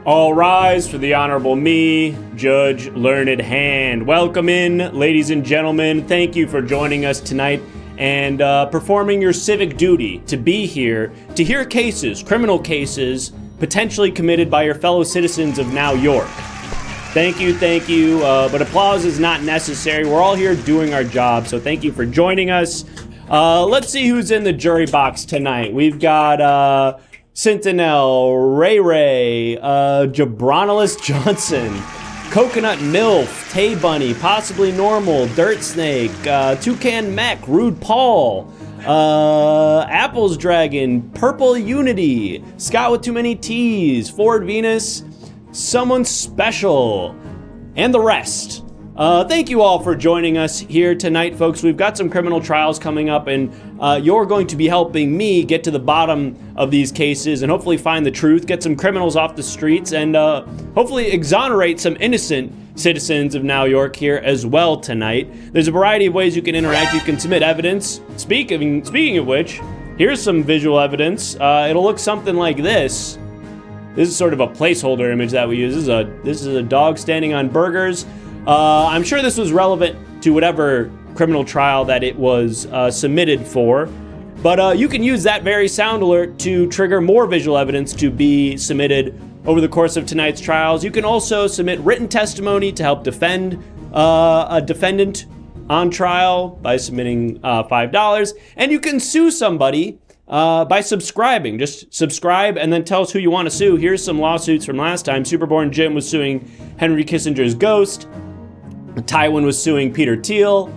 All rise for the Honorable me, Judge Learned Hand. Welcome in, ladies and gentlemen. Thank you for joining us tonight and performing your civic duty to be here to hear cases, criminal cases, potentially committed by your fellow citizens of Now York. Thank you, but applause is not necessary. We're all here doing our job, so thank you for joining us. Let's see who's in the jury box tonight. We've got Sentinel, Ray, Jabronilus Johnson, Coconut Milf, Tay Bunny, Possibly Normal, Dirt Snake, Toucan Mech, Rude Paul, Apples Dragon, Purple Unity, Scott with Too Many T's, Ford Venus, Someone Special, and the rest. Thank you all for joining us here tonight, folks. We've got some criminal trials coming up, and you're going to be helping me get to the bottom of these cases and hopefully find the truth, get some criminals off the streets, and hopefully exonerate some innocent citizens of Now York here as well tonight. There's a variety of ways you can interact. You can submit evidence. Speaking of which, here's some visual evidence. It'll look something like this. This is sort of a placeholder image that we use. This is a dog standing on burgers. I'm sure this was relevant to whatever criminal trial that it was submitted for, but you can use that very sound alert to trigger more visual evidence to be submitted over the course of tonight's trials. You can also submit written testimony to help defend a defendant on trial by submitting $5, and you can sue somebody by subscribing. Just subscribe and then tell us who you want to sue. Here's some lawsuits from last time. Superborn Jim was suing Henry Kissinger's ghost. Tywin was suing Peter Thiel.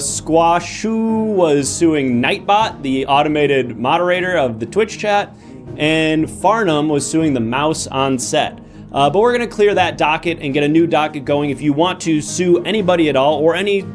Squashu was suing Nightbot, the automated moderator of the Twitch chat. And Farnham was suing the mouse on set. But we're going to clear that docket and get a new docket going. If you want to sue anybody at all or any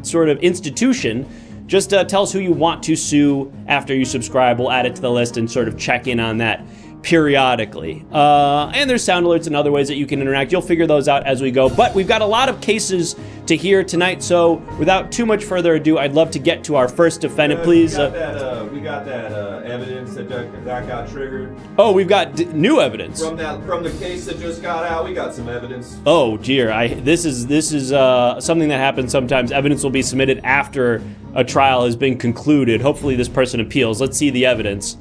sort of institution, just tell us who you want to sue after you subscribe. We'll add it to the list and sort of check in on that periodically. And there's sound alerts and other ways that you can interact. You'll figure those out as we go. But we've got a lot of cases to hear tonight, so without too much further ado, I'd love to get to our first defendant, please. We got that evidence that got triggered. Oh, we've got new evidence from the case that just got out. We got some evidence. Oh dear, this is something that happens sometimes. Evidence will be submitted after a trial has been concluded. Hopefully, this person appeals. Let's see the evidence.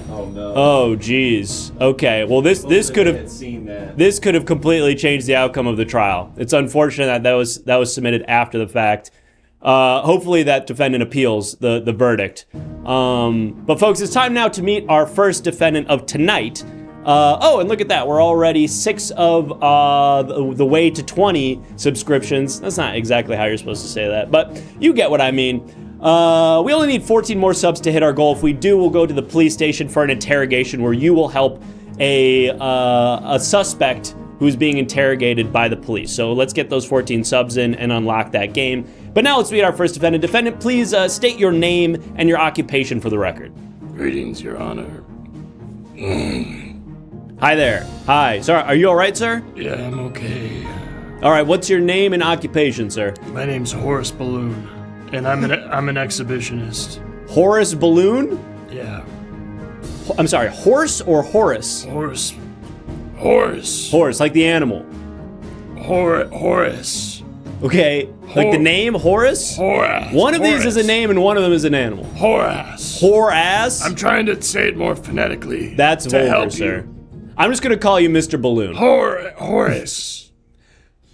Oh no. Oh geez. Okay. Well, this could have completely changed the outcome of the trial. It's unfortunate that was submitted after the fact. Hopefully that defendant appeals the verdict. But folks, it's time now to meet our first defendant of tonight. Oh, and look at that. We're already 6 of the way to 20 subscriptions. That's not exactly how you're supposed to say that, but you get what I mean. We only need 14 more subs to hit our goal. If we do, we'll go to the police station for an interrogation where you will help a suspect who's being interrogated by the police. So let's get those 14 subs in and unlock that game. But now let's meet our first defendant. Defendant, please state your name and your occupation for the record. Greetings, Your Honor. Hi there. Hi. Sorry, are you all right, sir? Yeah, I'm okay. All right, what's your name and occupation, sir? My name's Horace Balloon, and I'm an exhibitionist. Horace Balloon? Yeah. I'm sorry, horse or Horace? Horse, like the animal. Horace. Okay, like the name Horace? Horace. One of these is a name and one of them is an animal. Horace. Horace? I'm trying to say it more phonetically. That's vulgar, sir. I'm just going to call you Mr. Balloon. Horace.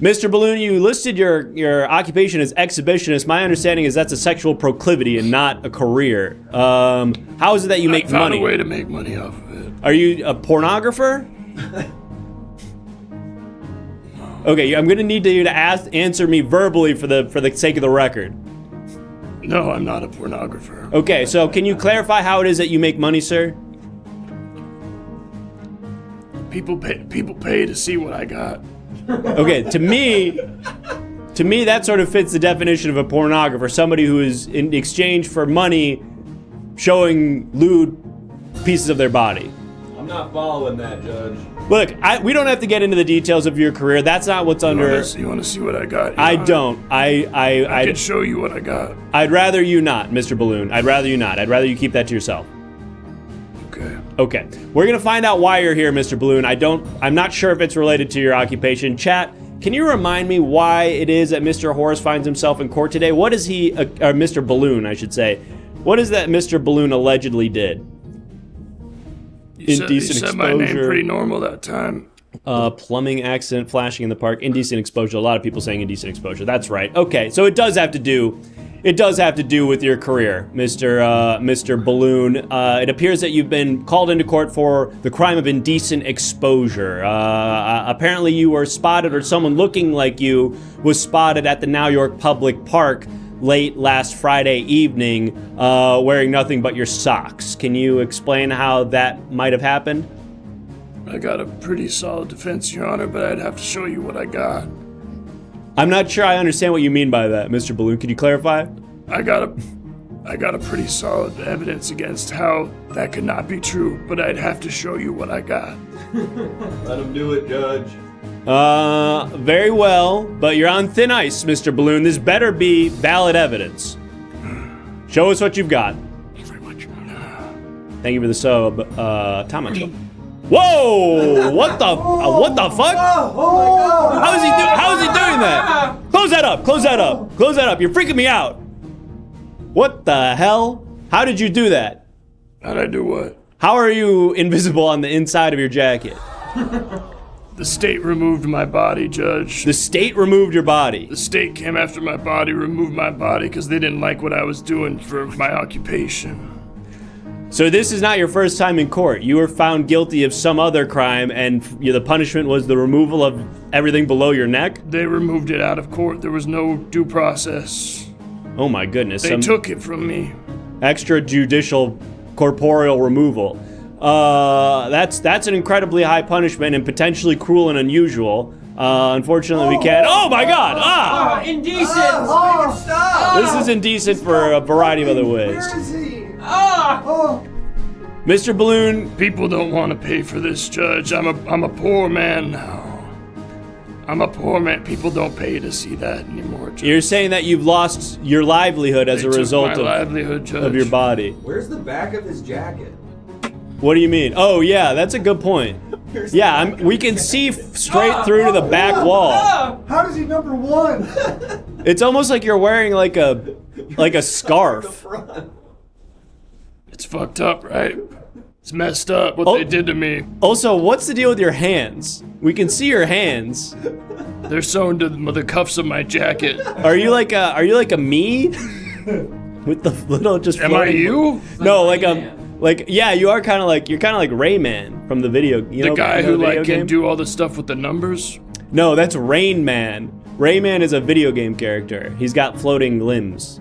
Mr. Balloon, you listed your occupation as exhibitionist. My understanding is that's a sexual proclivity and not a career. How is it that you make money? I found a way to make money off of it. Are you a pornographer? Okay, I'm going to need you to answer me verbally for the sake of the record. No, I'm not a pornographer. Okay, so can you clarify how it is that you make money, sir? People pay to see what I got. Okay, to me, that sort of fits the definition of a pornographer, somebody who is in exchange for money showing lewd pieces of their body. I'm not following that, Judge. Look, we don't have to get into the details of your career. That's not what's under. You want to see what I got? I don't. I can show you what I got. I'd rather you not, Mr. Balloon. I'd rather you not. I'd rather you keep that to yourself. Okay. Okay. Okay. We're going to find out why you're here, Mr. Balloon. I'm not sure if it's related to your occupation. Chat, can you remind me why it is that Mr. Horace finds himself in court today? What is he, or Mr. Balloon, I should say. What is that Mr. Balloon allegedly did? You said my name pretty normal that time. Plumbing accident, flashing in the park, indecent exposure. A lot of people saying indecent exposure. That's right. Okay, so it does have to do with your career, Mr. Balloon. It appears that you've been called into court for the crime of indecent exposure. Apparently you were spotted, or someone looking like you was spotted at the New York Public Park late last Friday evening, wearing nothing but your socks. Can you explain how that might have happened? I got a pretty solid defense, Your Honor, but I'd have to show you what I got. I'm not sure I understand what you mean by that, Mr. Balloon. Can you clarify? I got a pretty solid evidence against how that could not be true, but I'd have to show you what I got. Let him do it, Judge. Very well, but you're on thin ice, Mr. Balloon. This better be valid evidence. Show us what you've got. Thank you very much. Thank you for the sub, Tamacho. Whoa! What the fuck? Oh my God! How is he doing that? Close that up! Close that up! Close that up! You're freaking me out! What the hell? How did you do that? How'd I do what? How are you invisible on the inside of your jacket? The state removed my body, Judge. The state removed your body. The state came after my body, removed my body, because they didn't like what I was doing for my occupation. So this is not your first time in court. You were found guilty of some other crime, and the punishment was the removal of everything below your neck? They removed it out of court. There was no due process. Oh my goodness. They took it from me. Extrajudicial corporeal removal. That's an incredibly high punishment and potentially cruel and unusual. Unfortunately, we can't. Oh my God! Indecent! Stop! This is indecent for a variety of other ways. Where is he? Mr. Balloon, People don't want to pay for this, Judge. I'm a poor man now. I'm a poor man. People don't pay to see that anymore, Judge. you're saying that you've lost your livelihood as They a took result my livelihood, Judge. of your body. Where's the back of his jacket? What do you mean? Oh yeah, that's a good point. Yeah, we can see straight through to the back wall. How does he number one? It's almost like you're wearing like a scarf. It's fucked up, right? It's messed up what they did to me. Also, what's the deal with your hands? We can see your hands. They're sewn to the cuffs of my jacket. Are you like a me? With the little just Am I floating- you? No, yeah, you're kind of like Rayman from the video. You The know, guy the who video like game? can do all the stuff with the numbers? No, that's Rain Man. Rayman is a video game character. He's got floating limbs.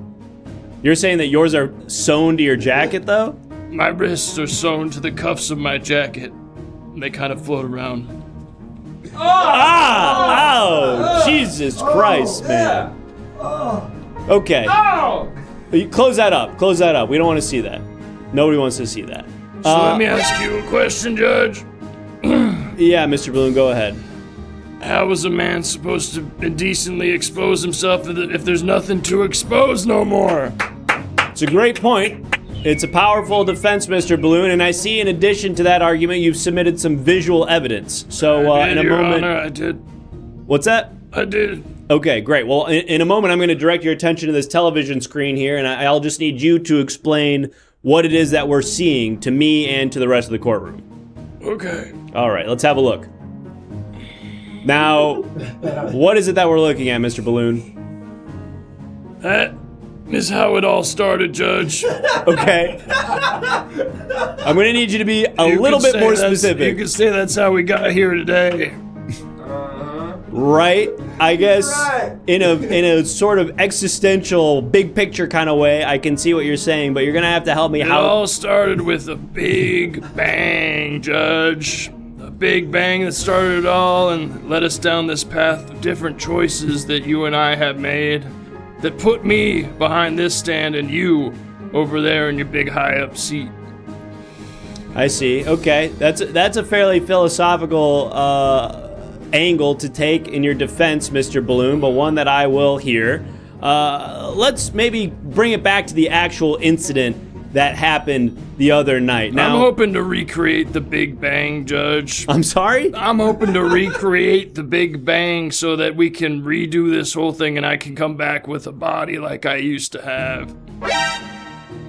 You're saying that yours are sewn to your jacket, though? My wrists are sewn to the cuffs of my jacket. And they kind of float around. Oh, Jesus Christ, man. Okay. You close that up. Close that up. We don't want to see that. Nobody wants to see that. So let me ask you a question, Judge. Yeah, Mr. Balloon, go ahead. How is a man supposed to indecently expose himself if there's nothing to expose no more? It's a great point. It's a powerful defense, Mr. Balloon, and I see in addition to that argument, you've submitted some visual evidence. So in a Your moment... Honor, I did. What's that? I did. Okay, great. Well, in a moment, I'm going to direct your attention to this television screen here, and I'll just need you to explain what it is that we're seeing to me and to the rest of the courtroom. Okay. All right, let's have a look. Now, what is it that we're looking at, Mr. Balloon? That is how it all started, Judge. Okay. I'm going to need you to be a You little could bit say more that's- specific. You could say that's how we got here today. Right? I guess Right. in a sort of existential, big picture kind of way, I can see what you're saying, but you're going to have to help me It how... all started with a big bang, Judge. A big bang that started it all and led us down this path of different choices that you and I have made that put me behind this stand and you over there in your big high up seat. I see. Okay. That's a fairly philosophical angle to take in your defense, Mr. Balloon, but one that I will hear. Let's maybe bring it back to the actual incident that happened the other night. Now, I'm hoping to recreate the Big Bang, Judge. I'm sorry? I'm hoping to recreate the Big Bang so that we can redo this whole thing and I can come back with a body like I used to have.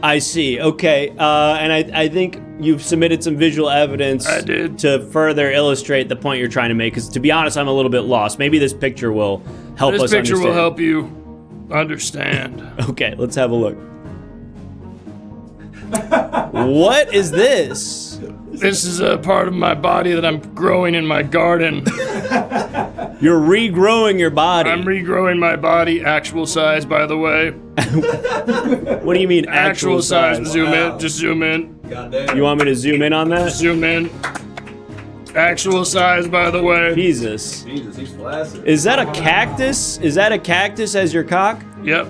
I see. Okay. And I think you've submitted some visual evidence I did. to further illustrate the point you're trying to make. Because to be honest, I'm a little bit lost. Maybe this picture will help us understand. This picture will help you understand. Okay, let's have a look. What is this? This is a part of my body that I'm growing in my garden. You're regrowing your body. I'm regrowing my body, actual size, by the way. What do you mean actual size? Zoom in, just zoom in. Goddamn. You want me to zoom in on that? Zoom in. Actual size, by the way. Jesus. Jesus, he's flaccid. Is that a cactus? Is that a cactus as your cock? Yep.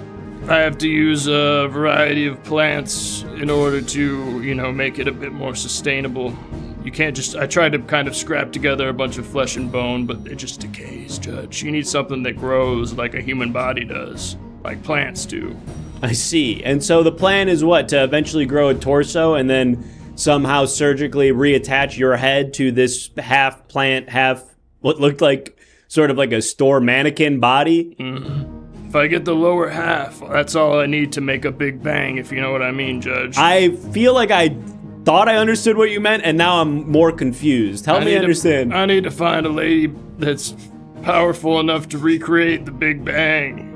I have to use a variety of plants in order to, make it a bit more sustainable. You can't just, I tried to kind of scrap together a bunch of flesh and bone, but it just decays, Judge. You need something that grows like a human body does, like plants do. I see. And so the plan is what? To eventually grow a torso and then somehow surgically reattach your head to this half plant, half what looked like sort of like a store mannequin body? Mm-hmm. If I get the lower half, that's all I need to make a Big Bang, if you know what I mean, Judge. I feel like I thought I understood what you meant, and now I'm more confused. Help me understand. I need to find a lady that's powerful enough to recreate the Big Bang.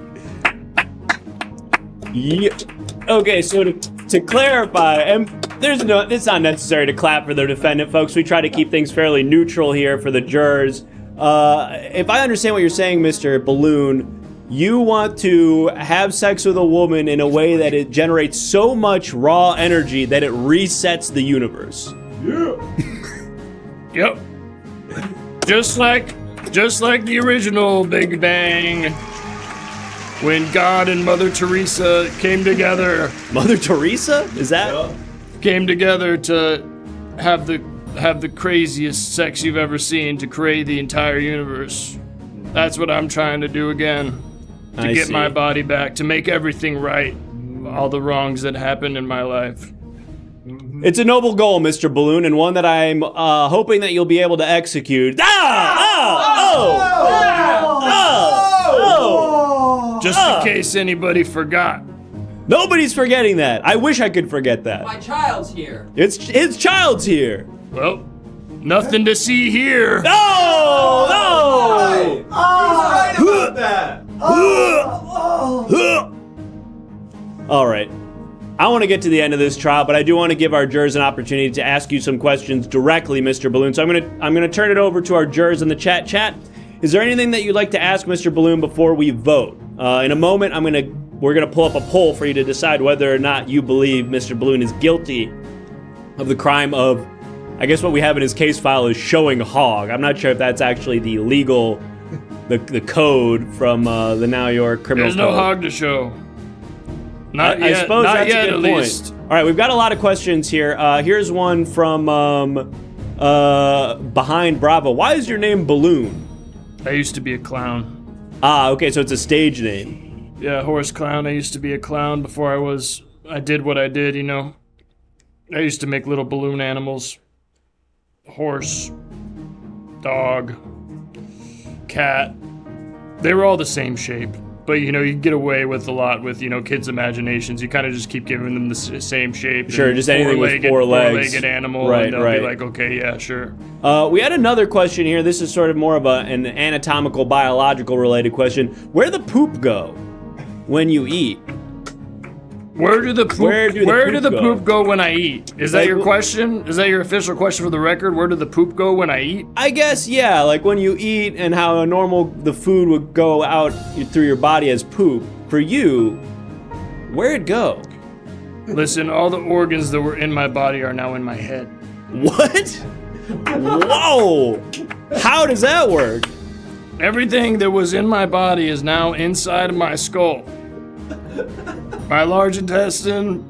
Yeah. Okay, so to clarify, and it's not necessary to clap for the defendant, folks. We try to keep things fairly neutral here for the jurors. If I understand what you're saying, Mr. Balloon, you want to have sex with a woman in a way that it generates so much raw energy that it resets the universe. Yeah. Yep. Just like the original Big Bang, when God and Mother Teresa came together. Mother Teresa? Is that? Yeah. Came together to have the craziest sex you've ever seen to create the entire universe. That's what I'm trying to do again. To get my body back, to make everything right. All the wrongs that happened in my life. It's a noble goal, Mr. Balloon, and one that I'm hoping that you'll be able to execute. Just in case anybody forgot. Nobody's forgetting that. I wish I could forget that. My child's here. His child's here. Well, nothing to see here. No! He's right about that. All right. I want to get to the end of this trial, but I do want to give our jurors an opportunity to ask you some questions directly, Mr. Balloon. So I'm gonna turn it over to our jurors in the chat. Chat, is there anything that you'd like to ask Mr. Balloon before we vote? In a moment, we're gonna pull up a poll for you to decide whether or not you believe Mr. Balloon is guilty of the crime of, I guess what we have in his case file is showing hog. I'm not sure if that's actually the legal, the code from the Now York criminal There's code. no hog to show. Not I yet. suppose Not that's yet, a good at point. least. All right, we've got a lot of questions here. Here's one from Behind Bravo. Why is your name Balloon? I used to be a clown. Ah, okay, so it's a stage name. Yeah, horse clown. I used to be a clown before I did what I did, I used to make little balloon animals. Horse, dog, cat. They were all the same shape. But, you get away with a lot with, kids' imaginations. You kind of just keep giving them the same shape. Sure, just anything with four legs. Four-legged animal, Right, and they'll right. be like, okay, yeah, sure. We had another question here. This is sort of more of an anatomical, biological related question. Where the poop go when you eat? Where do the poop go when I eat? Is that Like, your question? Is that your official question for the record? Where did the poop go when I eat? I guess, yeah, like when you eat and how the food would go out through your body as poop. For you, where'd it go? Listen, all the organs that were in my body are now in my head. What? Whoa! How does that work? Everything that was in my body is now inside of my skull. My large intestine,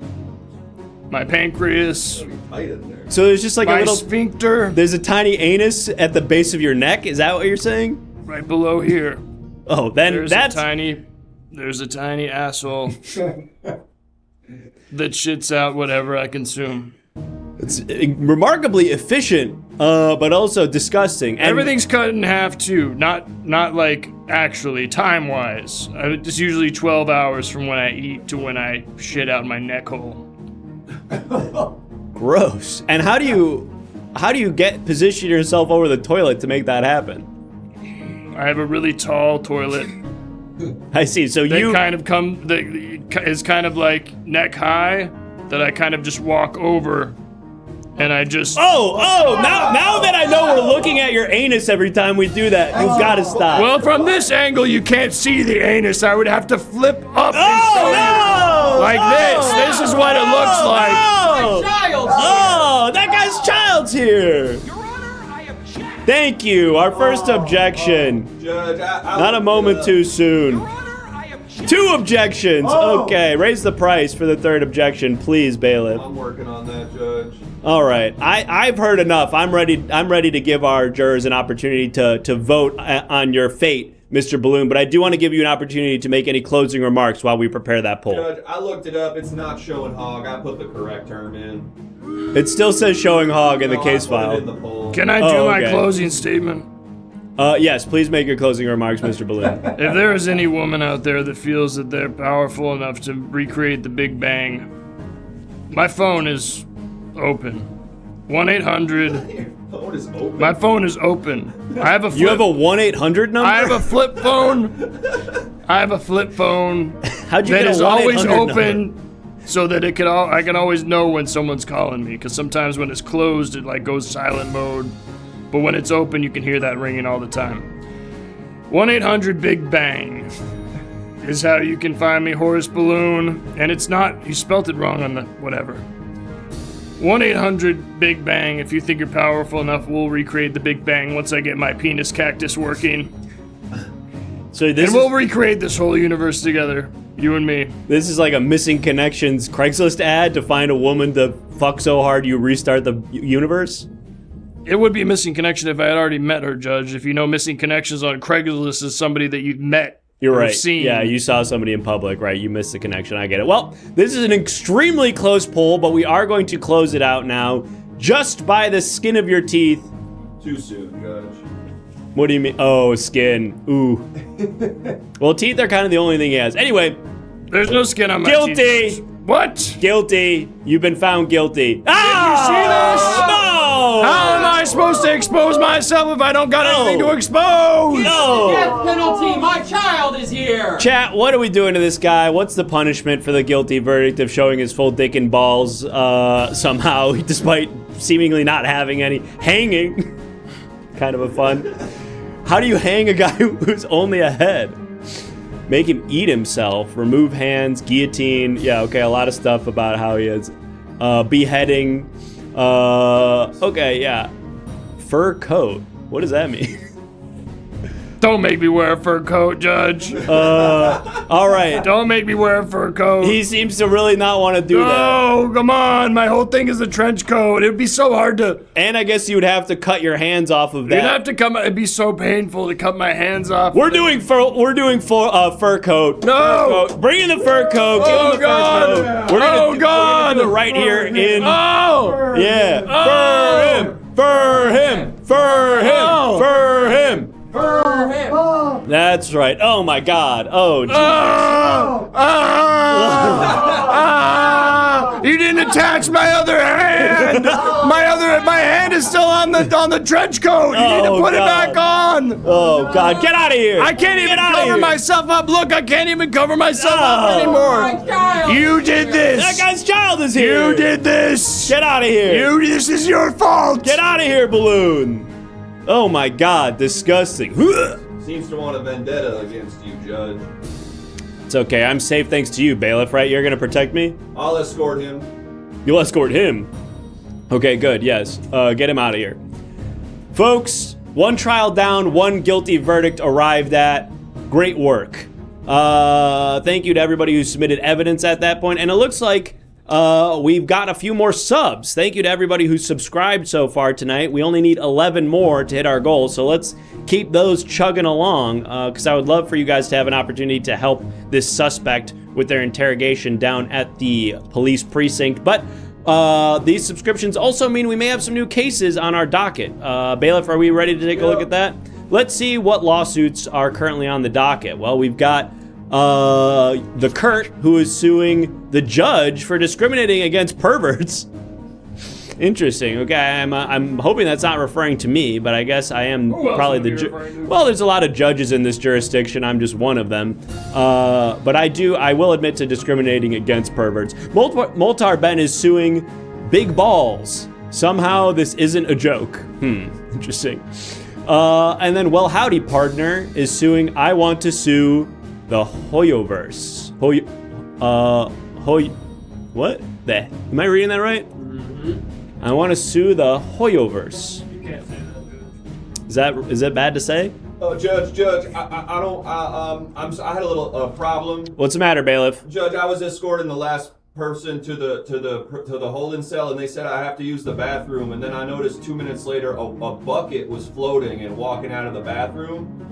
my pancreas, Tight in there. So there's just like a my little, sphincter, there's a tiny anus at the base of your neck? Is that what you're saying? right below here. Oh, then There's that's... a tiny asshole. that shits out whatever I consume. It's remarkably efficient, but also disgusting. And Everything's cut in half too, not like actually time-wise. It's usually 12 hours from when I eat to when I shit out my neck hole. gross. And how do you position yourself over the toilet to make that happen? I have a really tall toilet. I see. So That you is kind of like neck high, that I kind of just walk over, and I just. Now that I know we're looking at your anus every time we do that, you've got to stop. Well, from this angle, you can't see the anus. I would have to flip up and show you. Like this. This is what it looks like. That guy's child's here. Your Honor, I object. Thank you. Our first objection. Judge, I Not a moment too soon. Your Honor, I object. 2 objections. Okay, raise the price for the 3rd objection, please, bailiff. I'm working on that, Judge. All right, I've heard enough. I'm ready to give our jurors an opportunity to vote on your fate, Mr. Balloon. But I do want to give you an opportunity to make any closing remarks while we prepare that poll. Judge, I looked it up. It's not showing hog. I put the correct term in. It still says showing hog in the No, case I put it file. in the poll. Can I do my okay. closing statement? Yes, please make your closing remarks, Mr. Balloon. If there is any woman out there that feels that they're powerful enough to recreate the Big Bang, my phone is open. 1-800. Your phone is open. My phone is open. I have a flip. You have a 1-800 number? I have a flip phone. I have a flip phone How'd you that get a is always 1-800 open, number? so that I can always know when someone's calling me. Because sometimes when it's closed, it like goes silent mode. But when it's open, you can hear that ringing all the time. 1-800 Big Bang is how you can find me, Horace Balloon. And it's not, you spelt it wrong on the whatever. 1-800 Big Bang. If you think you're powerful enough, we'll recreate the Big Bang once I get my penis cactus working. So this And we'll recreate this whole universe together. You and me. This is like a Missing Connections Craigslist ad to find a woman to fuck so hard you restart the universe? It would be a missing connection if I had already met her, Judge. If you know missing connections on Craigslist is somebody that you've met. You're or right. Seen. Yeah, you saw somebody in public, right? You missed the connection. I get it. Well, this is an extremely close poll, but we are going to close it out now just by the skin of your teeth. Too soon, Judge. What do you mean? Oh, skin. Ooh. Well, teeth are kind of the only thing he has. Anyway, There's no skin on my Guilty. teeth. What? guilty. You've been found guilty. Did you see this? No! How am I supposed to expose myself if I don't got anything to expose? No! Death penalty. My child is here. Chat, what are we doing to this guy? What's the punishment for the guilty verdict of showing his full dick and balls somehow, despite seemingly not having any? Hanging. Kind of a fun. How do you hang a guy who's only a head? Make him eat himself. Remove hands. Guillotine. Yeah, okay, a lot of stuff about how he is. Beheading. Okay, yeah. Fur coat. What does that mean? Don't make me wear a fur coat, Judge. All right. Don't make me wear a fur coat. He seems to really not want to do that. Oh, come on. My whole thing is a trench coat. It'd be so hard to... And I guess you would have to cut your hands off of that. You'd have to come... It'd be so painful to cut my hands off. We're doing fur coat. No! Fur coat. Bring in the fur coat. Give him Oh, the fur God! coat. We're gonna God! do it right here in. Oh! Yeah. Oh! Fur him. Fur him. Oh! Fur him. For him. That's right. Oh my God. Oh. Geez. Ah! Ah! You didn't attach my other hand. My hand is still on the trench coat. You need to Oh, put it God. back on. Oh God. Get out of here. I can't even outta cover here. myself up. Look, I can't even cover myself up Oh. anymore. My child. You did this. That guy's child is here. You did this. Get out of here. This is your fault. Get out of here, Balloon. Oh my God. Disgusting. Seems to want a vendetta against you, Judge. It's okay. I'm safe thanks to you, bailiff, right? You're gonna protect me? I'll escort him. You'll escort him. Okay, good. Yes. Get him out of here. Folks, one trial down, one guilty verdict arrived at. Great work. Thank you to everybody who submitted evidence at that point. And it looks like we've got a few more subs. Thank you to everybody who's subscribed so far tonight. We only need 11 more to hit our goal, so let's keep those chugging along, because I would love for you guys to have an opportunity to help this suspect with their interrogation down at the police precinct. But these subscriptions also mean we may have some new cases on our docket. Bailiff, are we ready to take a look at that? Let's see what lawsuits are currently on the docket. Well, we've got the Kurt, who is suing the judge for discriminating against perverts. Interesting. Okay, I'm hoping that's not referring to me, but I guess I am probably the judge. Well, there's a lot of judges in this jurisdiction. I'm just one of them. But I will admit to discriminating against perverts. Moltar Ben is suing Big Balls. Somehow this isn't a joke. Interesting. And then Well Howdy Partner is suing I Want to Sue the Hoyoverse. What? Am I reading that right? I want to sue the Hoyoverse. You can't say that, dude. Is that bad to say? Oh, Judge, I had a little problem. What's the matter, bailiff? Judge, I was escorting the last person to the holding cell, and they said I have to use the bathroom, and then I noticed 2 minutes later a bucket was floating and walking out of the bathroom.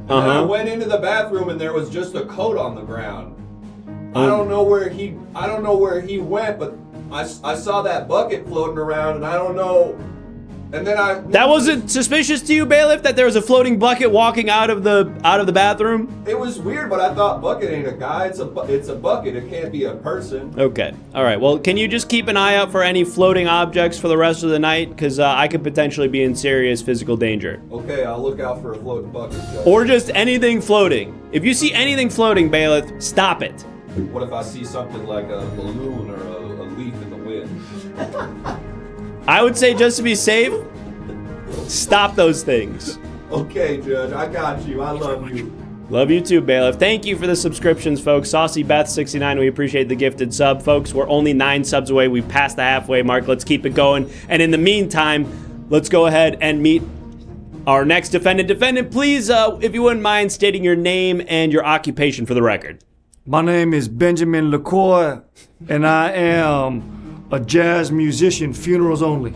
And then I went into the bathroom, and there was just a coat on the ground. I don't know where he went, but I saw that bucket floating around, and I don't know. And then That wasn't suspicious to you, bailiff, that there was a floating bucket walking out of the bathroom? It was weird, but I thought bucket ain't a guy. It's a bucket. It can't be a person. Okay. All right. Well, can you just keep an eye out for any floating objects for the rest of the night? Because I could potentially be in serious physical danger. Okay, I'll look out for a floating bucket, Judge. Or just anything floating. If you see anything floating, bailiff, stop it. What if I see something like a balloon or a leaf in the wind? I would say, just to be safe, stop those things. Okay, Judge, I got you. I love you. Love you too, bailiff. Thank you for the subscriptions, folks. Saucy Beth 69, we appreciate the gifted sub. Folks, we're only 9 subs away. We've passed the halfway mark. Let's keep it going. And in the meantime, let's go ahead and meet our next defendant. Defendant, please, if you wouldn't mind stating your name and your occupation for the record. My name is Benjamin LaCroix, and I am a jazz musician, funerals only.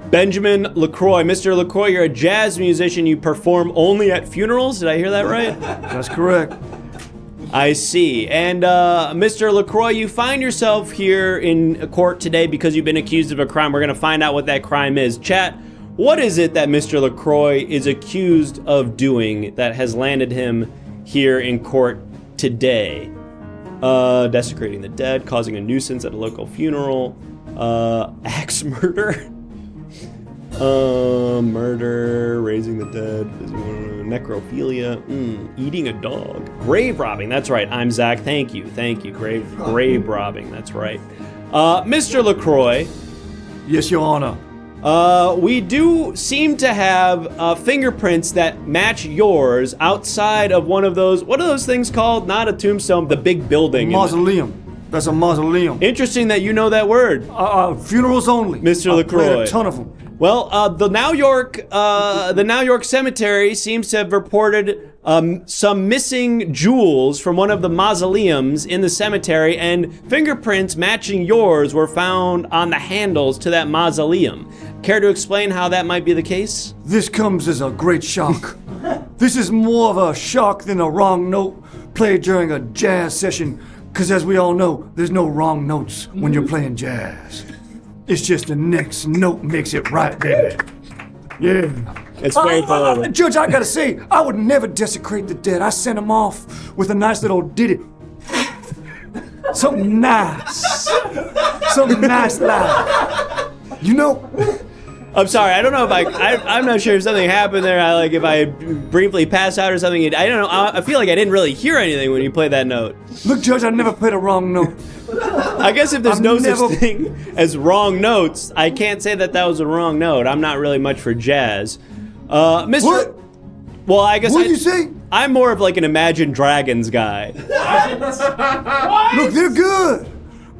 Benjamin LaCroix. Mr. LaCroix, you're a jazz musician. You perform only at funerals? Did I hear that right? That's correct. I see. And Mr. LaCroix, you find yourself here in court today because you've been accused of a crime. We're going to find out what that crime is. Chat, what is it that Mr. LaCroix is accused of doing that has landed him here in court today? Desecrating the dead, causing a nuisance at a local funeral, axe murder, murder, raising the dead, necrophilia, eating a dog, grave robbing. That's right. I'm Zach. Thank you. Grave robbing. That's right. Mr. LaCroix. Yes, Your Honor. We do seem to have fingerprints that match yours outside of one of those, what are those things called? Not a tombstone, the big building. Mausoleum. That's a mausoleum. Interesting that you know that word. Funerals only. Mr. LaCroix. I played a ton of them. Well, the Now York Cemetery seems to have reported some missing jewels from one of the mausoleums in the cemetery, and fingerprints matching yours were found on the handles to that mausoleum. Care to explain how that might be the case? This comes as a great shock. This is more of a shock than a wrong note played during a jazz session, because as we all know, there's no wrong notes when you're playing jazz. It's just the next note makes it right, baby. Yeah. It's very clever. Judge, I gotta say, I would never desecrate the dead. I sent them off with a nice little ditty. Something nice. Something nice like. You know? I'm sorry, I don't know if I'm not sure if something happened there. If I briefly passed out or something. I don't know. I feel like I didn't really hear anything when you played that note. Look, Judge, I never played a wrong note. I guess if there's such thing as wrong notes, I can't say that was a wrong note. I'm not really much for jazz. Mr. What? Well, I guess What did you say? I'm more of like an Imagine Dragons guy. Look, they're good.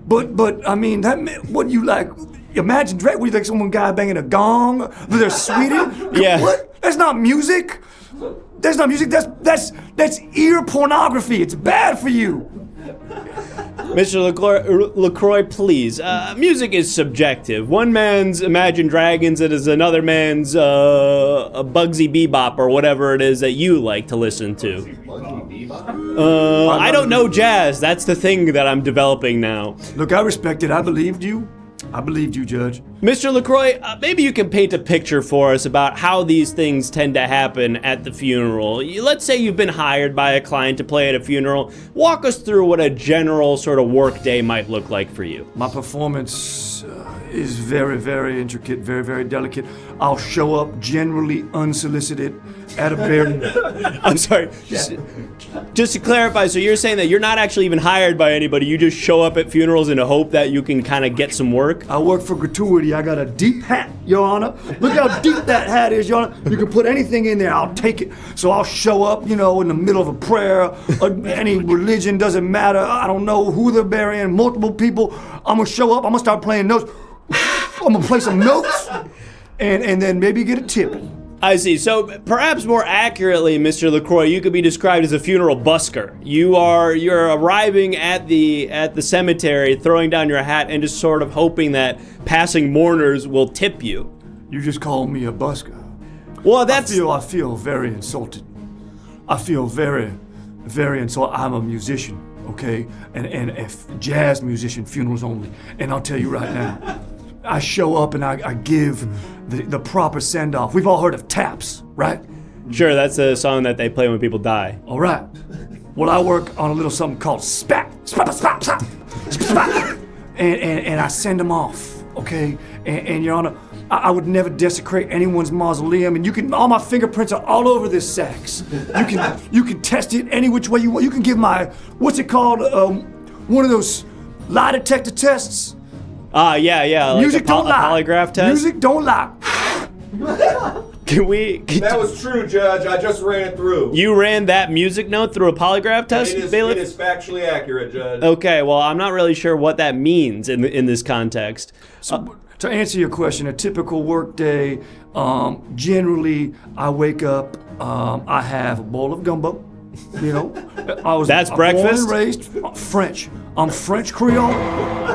But I mean, what you like? Imagine Dragons? What, you like some guy banging a gong with their sweetie? Yeah. What? That's not music. That's not music. That's ear pornography. It's bad for you. Mr. LaCroix, please. Music is subjective. One man's Imagine Dragons is another man's a Bugsy Bebop or whatever it is that you like to listen to. I don't know jazz. That's the thing that I'm developing now. Look, I respect it. I believed you. I believed you, Judge. Mr. LaCroix, maybe you can paint a picture for us about how these things tend to happen at the funeral. Let's say you've been hired by a client to play at a funeral. Walk us through what a general sort of work day might look like for you. My performance is very, very intricate, very, very delicate. I'll show up generally unsolicited at a burial. I'm sorry. Just to clarify, so you're saying that you're not actually even hired by anybody. You just show up at funerals in the hope that you can kind of get some work? I work for gratuity. I got a deep hat, Your Honor. Look how deep that hat is, Your Honor. You can put anything in there, I'll take it. So I'll show up, in the middle of a prayer, any religion, doesn't matter. I don't know who they're burying, multiple people. I'm gonna show up, I'm gonna start playing notes. I'm gonna play some notes, and then maybe get a tip. I see. So perhaps more accurately, Mr. LaCroix, you could be described as a funeral busker. You're arriving at the cemetery, throwing down your hat, and just sort of hoping that passing mourners will tip you. You just called me a busker. Well, that's... I feel very insulted. I feel very, very insulted. I'm a musician, okay? And a jazz musician, funerals only. And I'll tell you right now, I show up and I give the proper send-off. We've all heard of taps, right? Sure, that's a song that they play when people die. All right. Well, I work on a little something called spat. Spat, spat, spat, spat. And I send them off, okay? And Your Honor, I would never desecrate anyone's mausoleum, and all my fingerprints are all over this sax. You can test it any which way you want. You can give my, what's it called? One of those lie detector tests. Yeah, like Music don't lie. Polygraph test? Music don't lie. That was true, Judge. I just ran it through. You ran that music note through a polygraph test, Bailiff? It is factually accurate, Judge. Okay, well, I'm not really sure what that means in this context. So, to answer your question, a typical work day, generally, I wake up, I have a bowl of gumbo. That's breakfast? Born and raised French. I'm French Creole,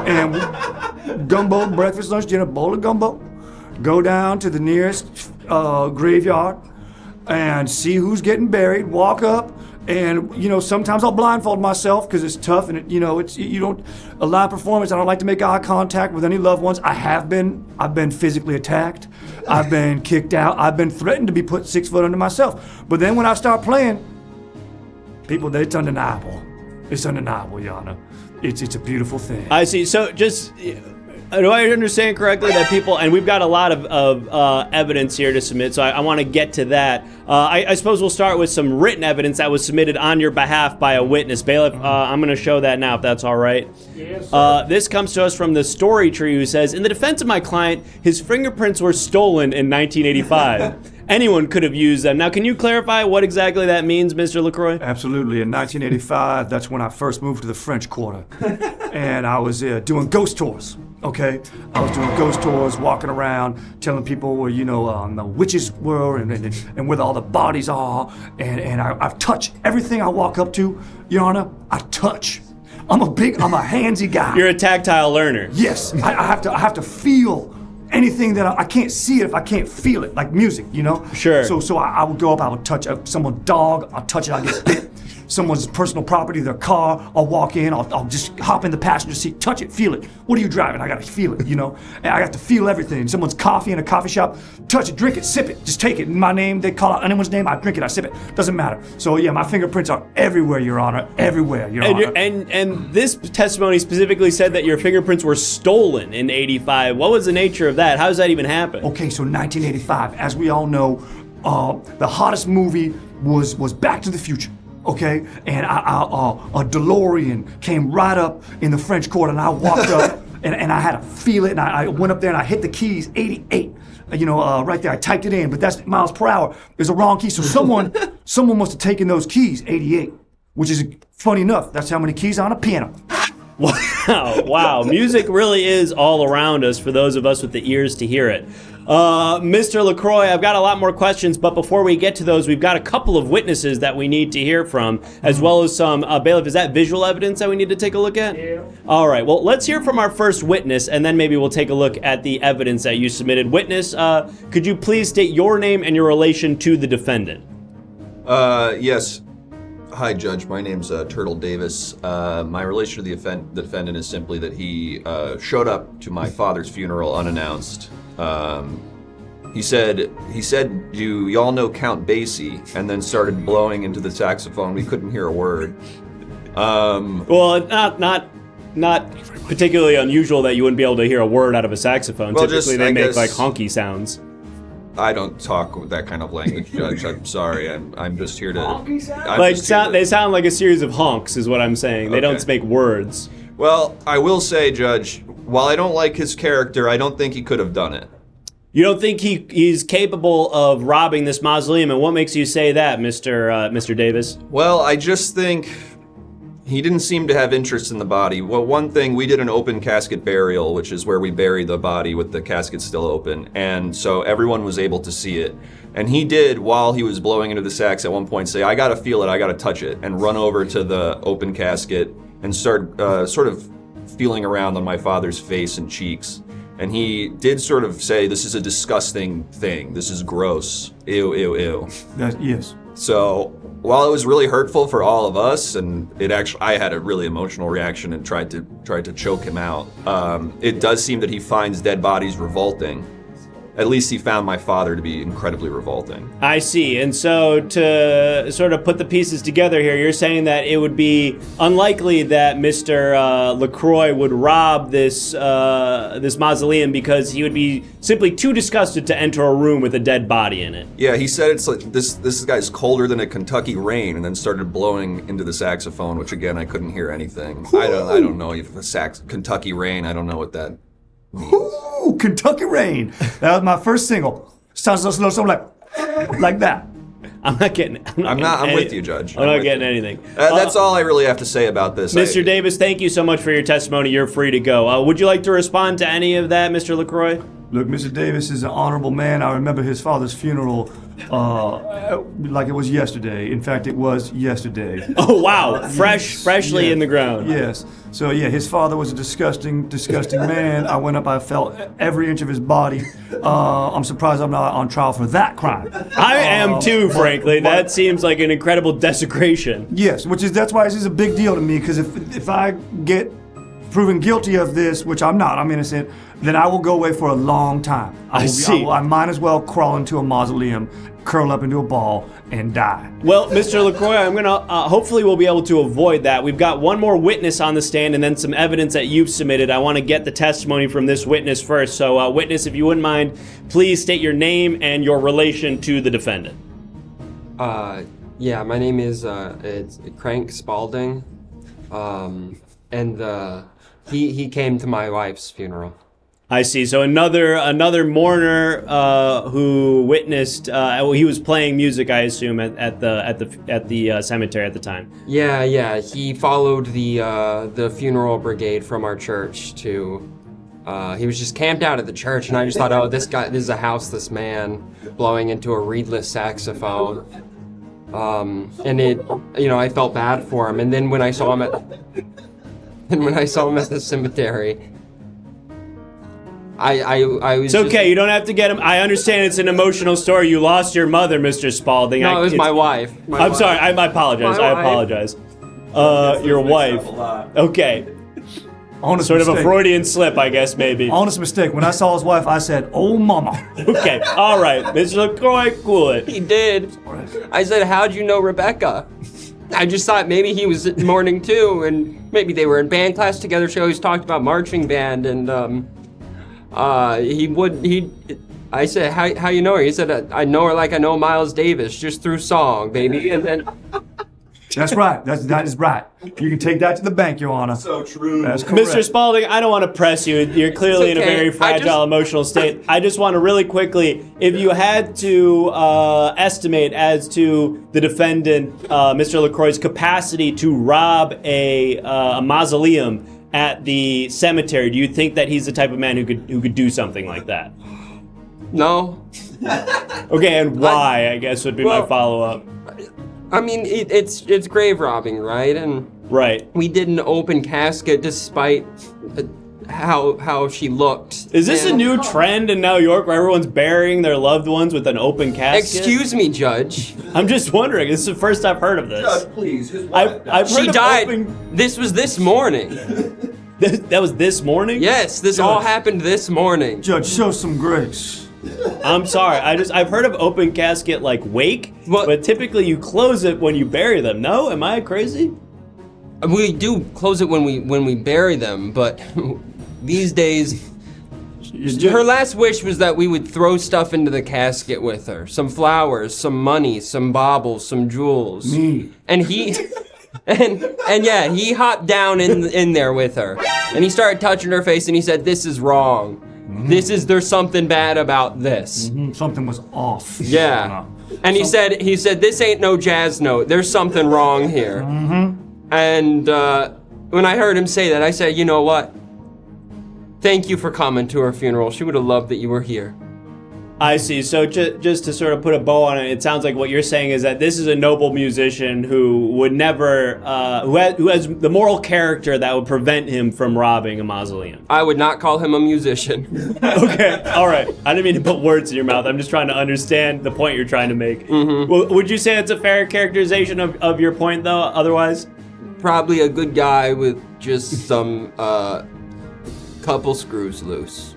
and gumbo, breakfast, lunch, dinner, bowl of gumbo. Go down to the nearest graveyard and see who's getting buried. Walk up, and sometimes I'll blindfold myself because it's tough, and a live performance. I don't like to make eye contact with any loved ones. I've been physically attacked. I've been kicked out. I've been threatened to be put 6 foot under myself. But then when I start playing, people, it's undeniable. It's undeniable, Your Honor. It's a beautiful thing. I see. So just, do I understand correctly that people, and we've got a lot of evidence here to submit, so I want to get to that. I suppose we'll start with some written evidence that was submitted on your behalf by a witness. Bailiff, I'm going to show that now, if that's all right. Yes, this comes to us from the story tree, who says, in the defense of my client, his fingerprints were stolen in 1985. Anyone could have used them. Now, can you clarify what exactly that means, Mr. LaCroix? Absolutely. In 1985, that's when I first moved to the French Quarter. And I was doing ghost tours, okay? I was doing ghost tours, walking around, telling people where, the witches were and where all the bodies are. And I've touched everything I walk up to, Your Honor, I touch. I'm a handsy guy. You're a tactile learner. Yes, I have to feel anything that I can't see it if I can't feel it, like music, Sure. So I would go up, I would touch someone's dog, I'll touch it, I'll get bit. Someone's personal property, their car, I'll walk in, I'll just hop in the passenger seat, touch it, feel it. What are you driving? I gotta feel it, And I got to feel everything. Someone's coffee in a coffee shop, touch it, drink it, sip it, just take it. In my name, they call out anyone's name, I drink it, I sip it. Doesn't matter. So yeah, my fingerprints are everywhere, Your Honor, everywhere, Your Honor. And this testimony specifically said that your fingerprints were stolen in 85. What was the nature of that? How does that even happen? Okay, so 1985, as we all know, the hottest movie was Back to the Future. Okay, and a DeLorean came right up in the French Quarter, and I walked up, and I had to feel it, and I went up there and I hit the keys, 88, right there. I typed it in, but that's miles per hour. There's a wrong key, so someone must have taken those keys, 88, which is funny enough. That's how many keys are on a piano. Wow. Music really is all around us for those of us with the ears to hear it. Mr. LaCroix, I've got a lot more questions, but before we get to those, we've got a couple of witnesses that we need to hear from, as well as some, bailiff, is that visual evidence that we need to take a look at? Yeah. All right, well, let's hear from our first witness, and then maybe we'll take a look at the evidence that you submitted. Witness, could you please state your name and your relation to the defendant? Yes. Hi, Judge. My name's Turtle Davis. My relation to the defendant is simply that he showed up to my father's funeral unannounced. He said, y'all know Count Basie, and then started blowing into the saxophone. We couldn't hear a word. Well, not particularly unusual that you wouldn't be able to hear a word out of a saxophone. Well, Typically, they make like honky sounds. I don't talk that kind of language, Judge. I'm sorry. I'm just here to. They sound like a series of honks, is what I'm saying. They don't make words. Well, I will say, Judge, while I don't like his character, I don't think he could have done it. You don't think he's capable of robbing this mausoleum, and what makes you say that, Mr. Davis? Well, I just think he didn't seem to have interest in the body. Well, one thing, we did an open casket burial, which is where we bury the body with the casket still open, and so everyone was able to see it. And he did, while he was blowing into the sax, at one point say, I gotta feel it, I gotta touch it, and run over to the open casket and start sort of feeling around on my father's face and cheeks. And he did sort of say, this is a disgusting thing, this is gross, ew, ew, ew. Yes. So, while it was really hurtful for all of us, and I had a really emotional reaction and tried to choke him out. It does seem that he finds dead bodies revolting. At least he found my father to be incredibly revolting. I see. And so to sort of put the pieces together here, you're saying that it would be unlikely that Mr. LaCroix would rob this mausoleum because he would be simply too disgusted to enter a room with a dead body in it. Yeah, he said it's like this guy's colder than a Kentucky rain, and then started blowing into the saxophone, which again I couldn't hear anything. I don't know if Kentucky rain. I don't know what that. Ooh, Kentucky Rain. That was my first single. Sounds something like that. I'm with you, Judge. I'm not getting anything. That's all I really have to say about this. Mr. Davis, thank you so much for your testimony. You're free to go. Would you like to respond to any of that, Mr. LaCroix? Look, Mr. Davis is an honorable man. I remember his father's funeral like it was yesterday. In fact, it was yesterday. Oh, wow. Freshly in the ground. Yes. So, yeah, his father was a disgusting man. I went up, I felt every inch of his body. I'm surprised I'm not on trial for that crime. I am too, frankly. That seems like an incredible desecration. Yes, that's why this is a big deal to me, because if I get proven guilty of this, which I'm not, I'm innocent, then I will go away for a long time. I might as well crawl into a mausoleum, curl up into a ball, and die. Well, Mr. LaCroix, I'm going to, hopefully we'll be able to avoid that. We've got one more witness on the stand and then some evidence that you've submitted. I want to get the testimony from this witness first. So, witness, if you wouldn't mind, please state your name and your relation to the defendant. Yeah, my name is, it's Crank Spalding, and he came to my wife's funeral. I see. So another mourner who witnessed. He was playing music, I assume, at the cemetery at the time. Yeah. He followed the funeral brigade from our church to. He was just camped out at the church, and I just thought, oh, this is a houseless man blowing into a reedless saxophone. And I felt bad for him. And then when I saw him at the cemetery. I was. It's okay. You don't have to get him. I understand it's an emotional story. You lost your mother, Mr. Spalding. No, it was my wife. I'm sorry. I apologize. I apologize. Your wife. Okay. Honest sort mistake. of a Freudian slip, I guess, maybe. Honest mistake. When I saw his wife, I said, "Oh, mama." Okay. All right, Mr. LaCroix, cool it. He did. I said, "How'd you know Rebecca?" I just thought maybe he was mourning too, and maybe they were in band class together. She always talked about marching band, and I said, how you know her? He said, I know her like I know Miles Davis, just through song, baby. And then that's right. That is right. You can take that to the bank, Your Honor. So true. That's correct. Mr. Spalding, I don't want to press you. You're clearly in a very fragile emotional state. I just want to really quickly, if you had to estimate as to the defendant, Mr. LaCroix's capacity to rob a mausoleum, at the cemetery, do you think that he's the type of man who could do something like that? No. Okay, and why? I guess would be my follow-up. I mean, it's grave robbing, right? And Right. we did an open casket despite how she looked. Is this a And- new trend in New York where everyone's burying their loved ones with an open casket? Excuse me, Judge. I'm just wondering. This is the first I've heard of this. Judge, please. His wife I've heard She of died. open- This was this morning. That was this morning? Yes, this all happened this morning. Judge, show some grace. I'm sorry. I've heard of open casket like wake, What? but typically you close it when you bury them. No? Am I crazy? We do close it when we bury them, but these days, her last wish was that we would throw stuff into the casket with her. Some flowers, some money, some baubles, some jewels. Me. And he, and yeah, he hopped down in there with her, and he started touching her face, and he said, "This is wrong. There's something bad about this." Something was off. Yeah. And he said, "This ain't no jazz note. There's something wrong here." And when I heard him say that, I said, "You know what? Thank you for coming to her funeral. She would have loved that you were here." I see. So just to sort of put a bow on it, it sounds like what you're saying is that this is a noble musician who would never, who has the moral character that would prevent him from robbing a mausoleum. I would not call him a musician. Okay, all right. I didn't mean to put words in your mouth. I'm just trying to understand the point you're trying to make. Well, would you say it's a fair characterization of your point, though, otherwise? Probably a good guy with just some couple screws loose.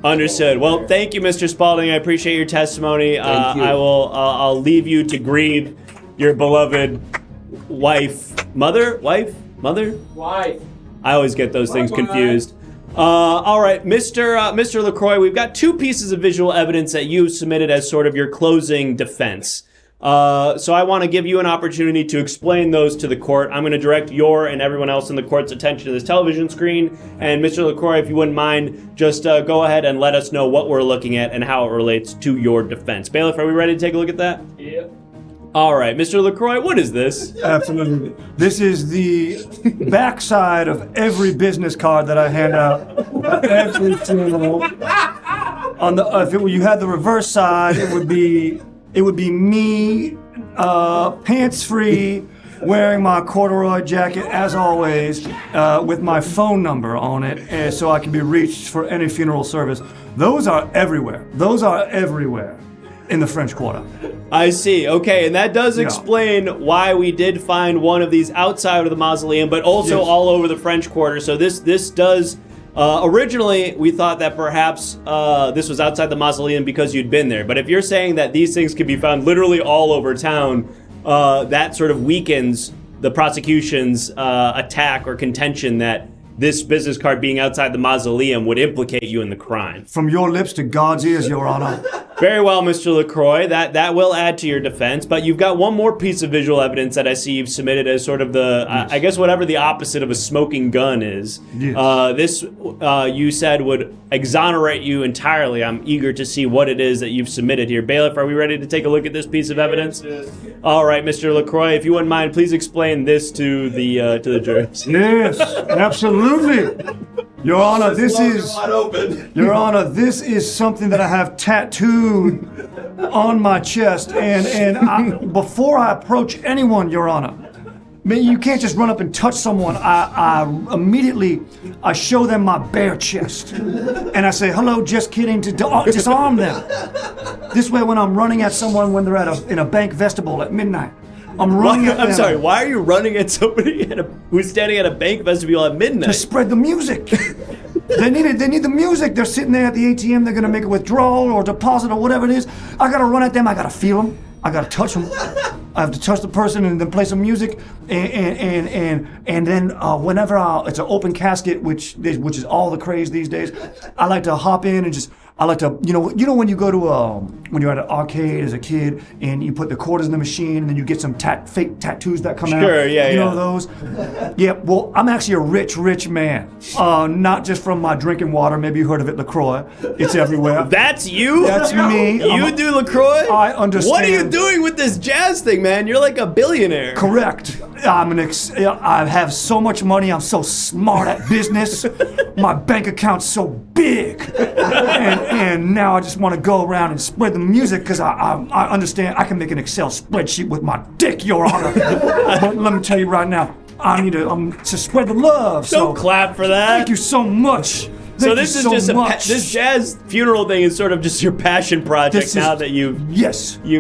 Understood. Well, thank you, Mr. Spaulding. I appreciate your testimony. Thank you. I'll leave you to grieve your beloved wife. Wife? I always get those things confused. All right, Mr. LaCroix, we've got two pieces of visual evidence that you submitted as sort of your closing defense. So I want to give you an opportunity to explain those to the court. I'm going to direct your and everyone else in the court's attention to this television screen. And Mr. LaCroix, if you wouldn't mind, just go ahead and let us know what we're looking at and how it relates to your defense. Bailiff, are we ready to take a look at that? Yeah. All right, Mr. LaCroix, what is this? Absolutely. This is the backside of every business card that I hand out at every funeral. On the if you had the reverse side, it would be me, pants free, wearing my corduroy jacket as always, with my phone number on it, so I can be reached for any funeral service. Those are everywhere. In the French Quarter. I see. Okay, and that does explain why we did find one of these outside of the mausoleum, but also all over the French Quarter. So this does. Originally, we thought that perhaps this was outside the mausoleum because you'd been there. But if you're saying that these things can be found literally all over town, that sort of weakens the prosecution's attack or contention that this business card being outside the mausoleum would implicate you in the crime. From your lips to God's ears, Your Honor. Very well, Mr. LaCroix. That will add to your defense. But you've got one more piece of visual evidence that I see you've submitted as sort of the, I guess, whatever the opposite of a smoking gun is. Yes. This, you said, would exonerate you entirely. I'm eager to see what it is that you've submitted here. Bailiff, are we ready to take a look at this piece of evidence? All right, Mr. LaCroix, if you wouldn't mind, please explain this to the jurors. Yes, absolutely. Your Honor, this is wide open. Your Honor, this is something that I have tattooed on my chest, and before I approach anyone, Your Honor, you can't just run up and touch someone. I immediately show them my bare chest, and I say, "Hello, just kidding," to disarm them. This way, when I'm running at someone when they're in a bank vestibule at midnight, I'm running at them. I'm sorry, why are you running at somebody who's standing at a bank vestibule at midnight? To spread the music. They need the music. They're sitting there at the ATM. They're gonna make a withdrawal or deposit or whatever it is. I gotta run at them. I gotta feel them. I gotta touch them. I have to touch the person and then play some music. And then whenever it's an open casket, which is all the craze these days, I like to hop in and just. I like to, you know when you go to when you're at an arcade as a kid and you put the quarters in the machine and then you get some fake tattoos that come out. Sure, yeah, You know those? Yeah, well, I'm actually a rich man. Not just from my drinking water. Maybe you heard of it, LaCroix. It's everywhere. That's you? That's me. You do LaCroix? I understand. What are you doing with this jazz thing, man? You're like a billionaire. Correct. I have so much money. I'm so smart at business. My bank account's so big, and now I just want to go around and spread the music because I understand I can make an Excel spreadsheet with my dick, Your Honor. But let me tell you right now, I need to spread the love. Don't clap for that. Thank you so much. So this is just this jazz funeral thing is sort of just your passion project now that you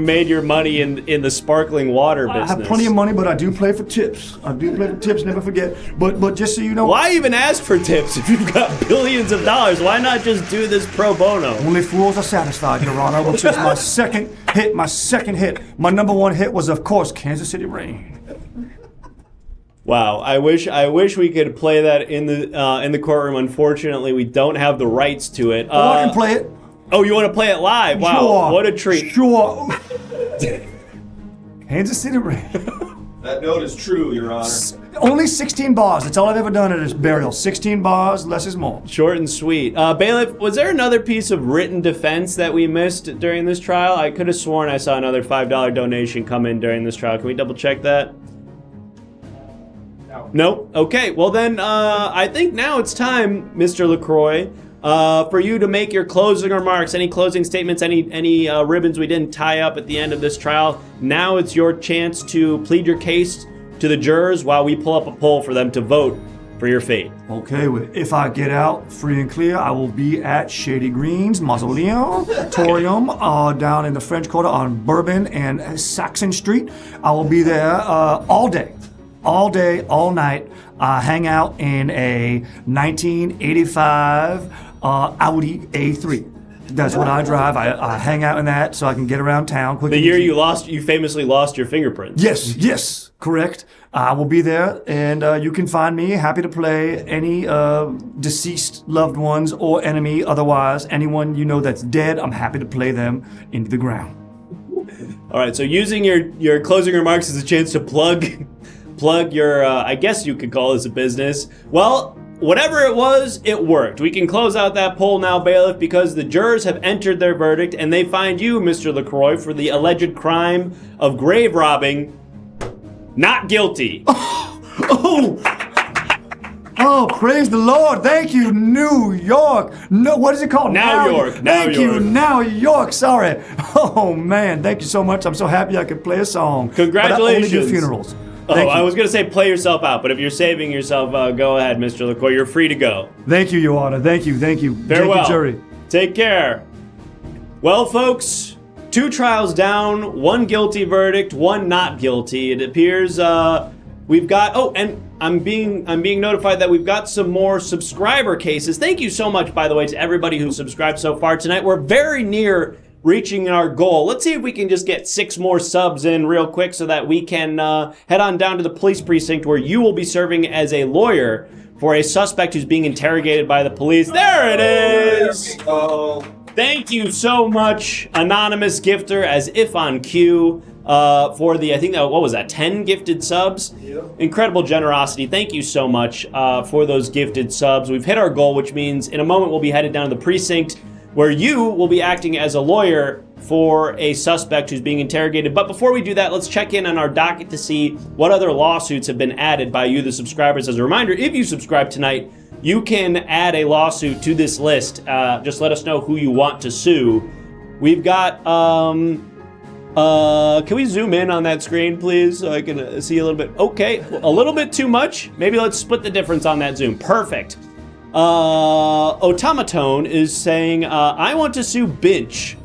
made your money in the sparkling water business. I have plenty of money, but I do play for tips. Never forget. But just so you know, why even ask for tips if you've got billions of dollars? Why not just do this pro bono? Only fools are satisfied, Your Honor. Which is my second hit. My number one hit was, of course, Kansas City Rain. Wow, I wish we could play that in the courtroom. Unfortunately, we don't have the rights to it. I can play it. Oh, you want to play it live? Wow, sure, what a treat. Sure. Kansas City Rain. That note is true, Your Honor. Only 16 bars. That's all I've ever done at this burial. 16 bars, less is more. Short and sweet. Bailiff, was there another piece of written defense that we missed during this trial? I could have sworn I saw another $5 donation come in during this trial. Can we double check that? Nope. Okay. Well then, I think now it's time, Mr. LaCroix, for you to make your closing remarks. Any closing statements? Any ribbons we didn't tie up at the end of this trial? Now it's your chance to plead your case to the jurors while we pull up a poll for them to vote for your fate. Okay. If I get out free and clear, I will be at Shady Greens Mausoleum down in the French Quarter on Bourbon and Saxon Street. I will be there all day. All day, all night, hang out in a 1985 Audi A3. That's what I drive. I hang out in that so I can get around town quickly. The year you famously lost your fingerprints. Yes, correct. I will be there, and you can find me. Happy to play any deceased loved ones or enemy. Otherwise, anyone you know that's dead, I'm happy to play them into the ground. All right. So using your closing remarks as a chance to plug your, I guess you could call this a business. Well, whatever it was, it worked. We can close out that poll now, Bailiff, because the jurors have entered their verdict and they find you, Mr. LaCroix, for the alleged crime of grave robbing, not guilty. Oh, praise the Lord. Thank you, New York. No, what is it called? Now York. Thank you, Now York. Sorry. Oh, man. Thank you so much. I'm so happy I could play a song. Congratulations. But I only do funerals. I was going to say play yourself out, but if you're saving yourself, go ahead, Mr. LaCroix. You're free to go. Thank you, Your Honor. Thank you. Farewell. Thank you, jury. Take care. Well, folks, 2 trials down, 1 guilty verdict, 1 not guilty. It appears we've got... Oh, and I'm being notified that we've got some more subscriber cases. Thank you so much, by the way, to everybody who subscribed so far tonight. We're very near reaching our goal. Let's see if we can just get 6 more subs in real quick so that we can head on down to the police precinct where you will be serving as a lawyer for a suspect who's being interrogated by the police. There it is! Thank you so much, anonymous gifter, as if on cue, for the, I think, what was that, 10 gifted subs? Yep. Incredible generosity. Thank you so much for those gifted subs. We've hit our goal, which means in a moment we'll be headed down to the precinct where you will be acting as a lawyer for a suspect who's being interrogated. But before we do that, let's check in on our docket to see what other lawsuits have been added by you, the subscribers. As a reminder, if you subscribe tonight, you can add a lawsuit to this list. Just let us know who you want to sue. We've got, can we zoom in on that screen, please, so I can see a little bit? Okay, a little bit too much. Maybe let's split the difference on that zoom. Perfect. Automaton is saying, I want to sue Binch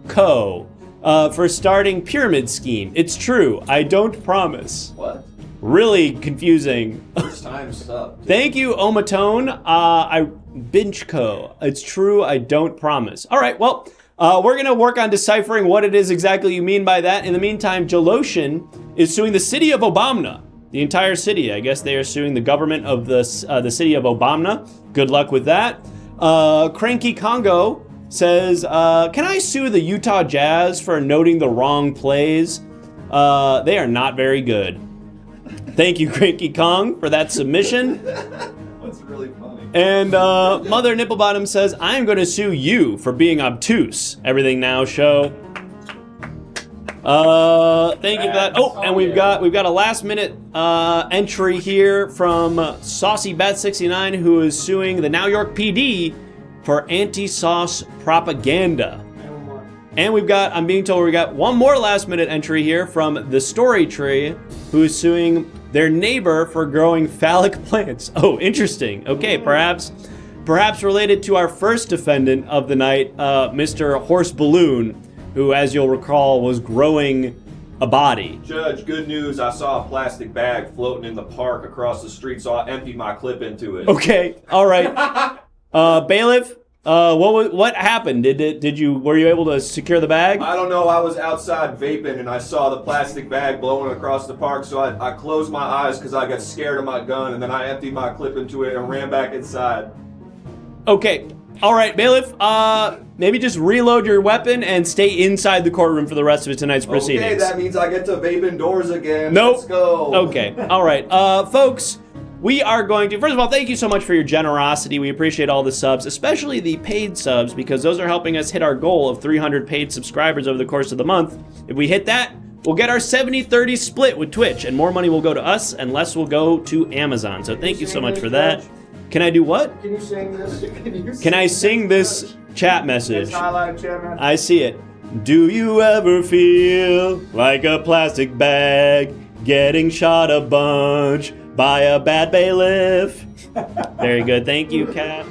Co. For starting pyramid scheme. It's true. I don't promise. What? Really confusing. First time's up. Thank you, Omatone. Binch Co. It's true. I don't promise. All right. Well, we're going to work on deciphering what it is exactly you mean by that. In the meantime, Jaloshin is suing the city of Obamna. The entire city. I guess they are suing the government of the city of Obamna. Good luck with that. Cranky Congo says, can I sue the Utah Jazz for noting the wrong plays? They are not very good. Thank you, Cranky Kong, for that submission. That's really funny. And Mother Nipplebottom says, I'm going to sue you for being obtuse. Everything Now Show. Thank you for that. Oh, and we've got a last minute entry here from Saucy Bat 69, who is suing the New York PD for anti-sauce propaganda. And I'm being told we got one more last minute entry here from the Story Tree, who is suing their neighbor for growing phallic plants. Oh, interesting. Okay, perhaps related to our first defendant of the night, Mr. Horse Balloon, who, as you'll recall, was growing a body. Judge, good news. I saw a plastic bag floating in the park across the street, so I emptied my clip into it. Okay, all right. Bailiff, what happened? Were you able to secure the bag? I don't know. I was outside vaping and I saw the plastic bag blowing across the park, so I closed my eyes because I got scared of my gun, and then I emptied my clip into it and ran back inside. Okay. All right, Bailiff, maybe just reload your weapon and stay inside the courtroom for the rest of tonight's proceedings. Okay, that means I get to vape indoors again. Nope. Let's go. Okay. All right. Folks, we are going to, first of all, thank you so much for your generosity. We appreciate all the subs, especially the paid subs, because those are helping us hit our goal of 300 paid subscribers over the course of the month. If we hit that, we'll get our 70-30 split with Twitch, and more money will go to us and less will go to Amazon. So thank you so much for that. Can I do what? Can you sing this? Can I sing this chat message? It's highlight chat message. I see it. Do you ever feel like a plastic bag getting shot a bunch by a bad bailiff? Very good. Thank you, Kat.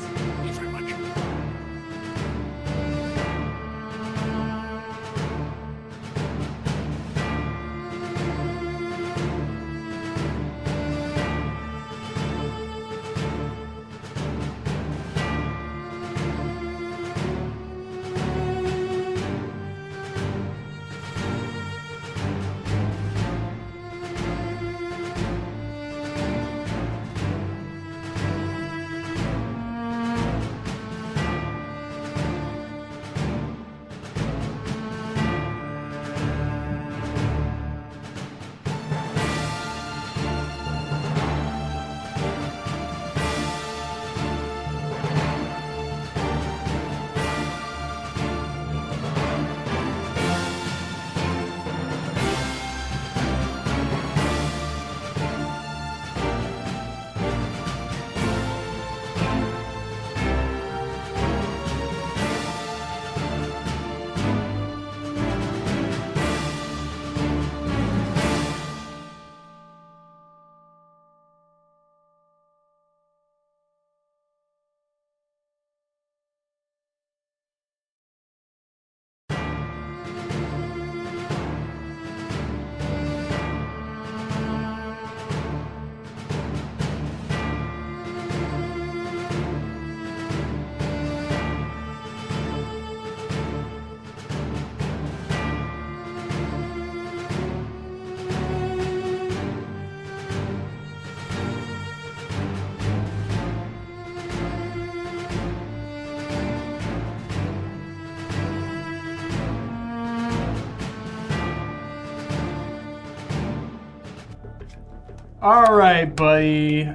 All right, buddy.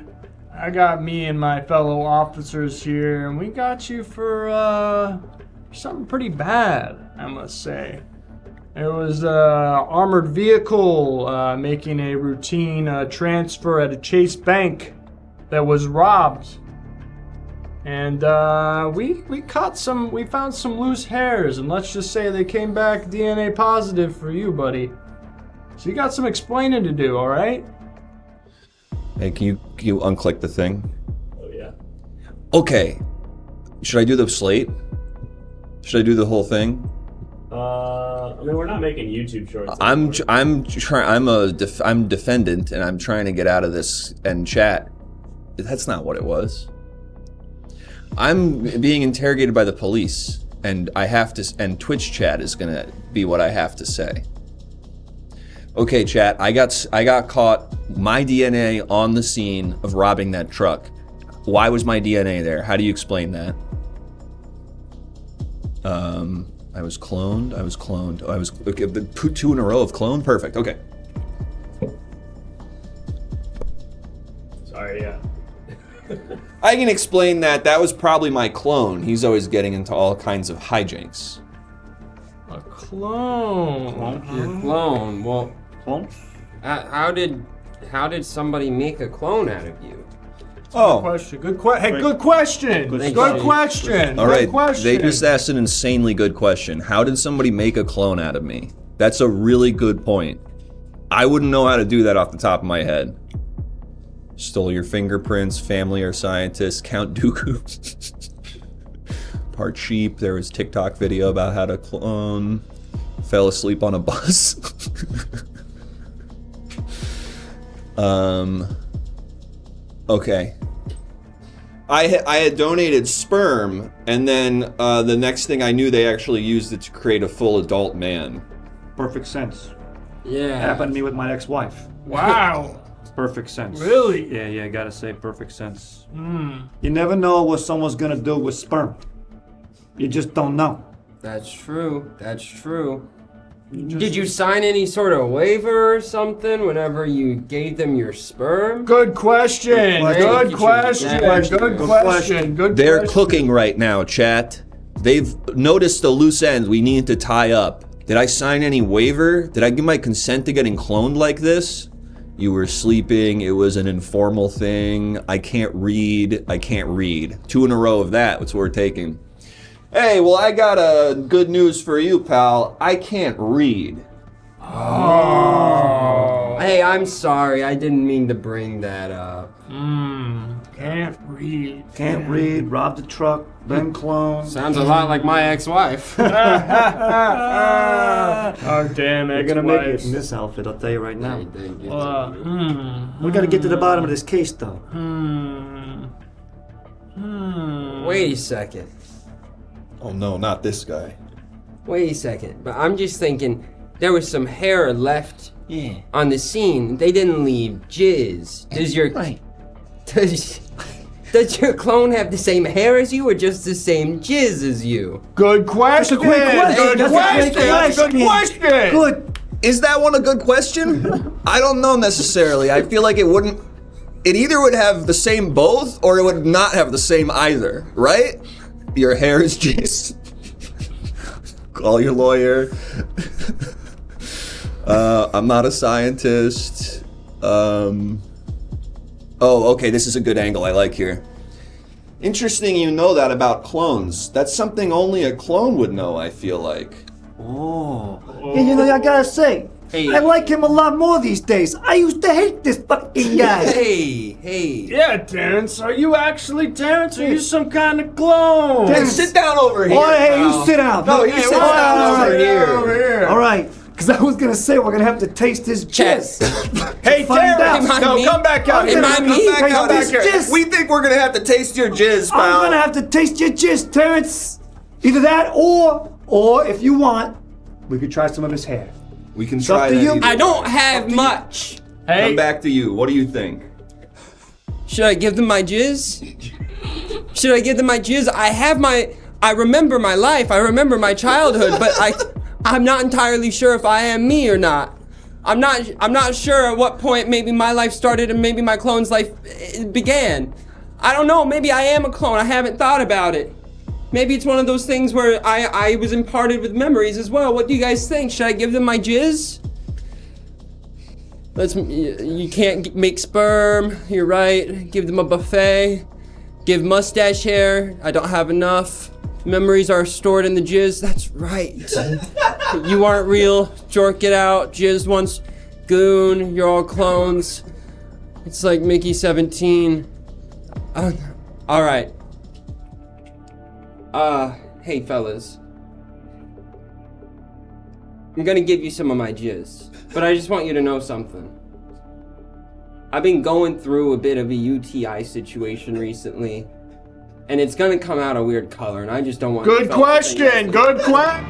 I got me and my fellow officers here, and we got you for something pretty bad, I must say. It was armored vehicle making a routine transfer at a Chase Bank that was robbed. And we found some loose hairs, and let's just say they came back DNA positive for you, buddy. So you got some explaining to do, all right? Hey, can you unclick the thing? Oh, yeah. Okay. Should I do the slate? Should I do the whole thing? I mean, we're not making YouTube shorts. I'm defendant, and I'm trying to get out of this and chat. That's not what it was. I'm being interrogated by the police, and and Twitch chat is gonna be what I have to say. Okay, chat, I got caught, my DNA on the scene of robbing that truck. Why was my DNA there? How do you explain that? I was cloned. Oh, I was, okay, put 2 in a row of clone? Perfect, okay. Sorry, yeah. I can explain that. That was probably my clone. He's always getting into all kinds of hijinks. A clone. Your clone. Well, Clones? how did somebody make a clone out of you? Oh, Question. Good question. Hey, good question. Good Good question. all right. Good question. They just asked an insanely good question. How did somebody make a clone out of me? That's a really good point. I wouldn't know how to do that off the top of my head. Stole your fingerprints, family or scientists, Count Dooku. Part sheep, there was TikTok video about how to clone. Fell asleep on a bus. Okay. I had donated sperm, and then the next thing I knew, they actually used it to create a full adult man. Perfect sense. Yeah. Happened to me with my ex-wife. Wow. Perfect sense. Really? Yeah, gotta say perfect sense. You never know what someone's gonna do with sperm. You just don't know. That's true. That's true. Did you sign any sort of waiver or something whenever you gave them your sperm? Good question. Good question. Good question. Good They're question. cooking right now, chat. They've noticed the loose ends we need to tie up. Did I sign any waiver? Did I give my consent to getting cloned like this? You were sleeping, it was an informal thing. I can't read. 2 in a row of that, that's what we're taking. Hey, well, I got a good news for you, pal. I can't read. Hey, I'm sorry. I didn't mean to bring that up. Can't read. Can't read, robbed a truck, been cloned. Sounds a lot like my ex-wife. Oh, damn it. You're gonna make it in this outfit, I'll tell you right now. Hmm. We gotta get to the bottom of this case, though. Wait a second. Oh no, not this guy. Wait a second. But I'm just thinking, there was some hair left on the scene. They didn't leave jizz. Does your does your clone have the same hair as you, or just the same jizz as you? Good question. That's a great question. Good That's a great question. Good question. question. Good. Is that one a good question? I don't know necessarily. I feel like it wouldn't. It either would have the same both, or it would not have the same either, right? Your hair is just. Call your lawyer. I'm not a scientist. Oh, okay, this is a good angle I like here. Interesting you know that about clones. That's something only a clone would know, I feel like. Oh. Yeah, you know, I gotta say, Hey. I like him a lot more these days. I used to hate this fucking guy. Hey. Yeah, Terrence. Are you actually Terrence? Or are you some kind of clone? Hey, sit down over here. Oh, hey, pal. you sit down. No, you sit down over here. All right, because I was gonna say we're gonna have to taste his jizz. Hey, Find out. Terrence. Am I No, me? come back out here. Am I me? Come back out Taste here. this jizz. We think we're gonna have to taste your jizz, pal. I'm gonna have to taste your jizz, Terrence. Either that or if you want, we could try some of his hair. We can up try to that. you. either. I don't have much. Hey, Come back to you. What do you think? Should I give them my jizz? Should I give them my jizz? I remember my life. I remember my childhood, but I'm not entirely sure if I am me or not. I'm not sure at what point maybe my life started and maybe my clone's life began. I don't know. Maybe I am a clone. I haven't thought about it. Maybe it's one of those things where I was imparted with memories as well. What do you guys think? Should I give them my jizz? You can't make sperm. You're right. Give them a buffet. Give mustache hair. I don't have enough. Memories are stored in the jizz. That's right. You aren't real. Jork, get out. Jizz once. Goon, you're all clones. It's like Mickey 17. All right. Hey fellas. I'm gonna give you some of my jizz, but I just want you to know something. I've been going through a bit of a UTI situation recently, and it's gonna come out a weird color, and I just don't want good question. Good question.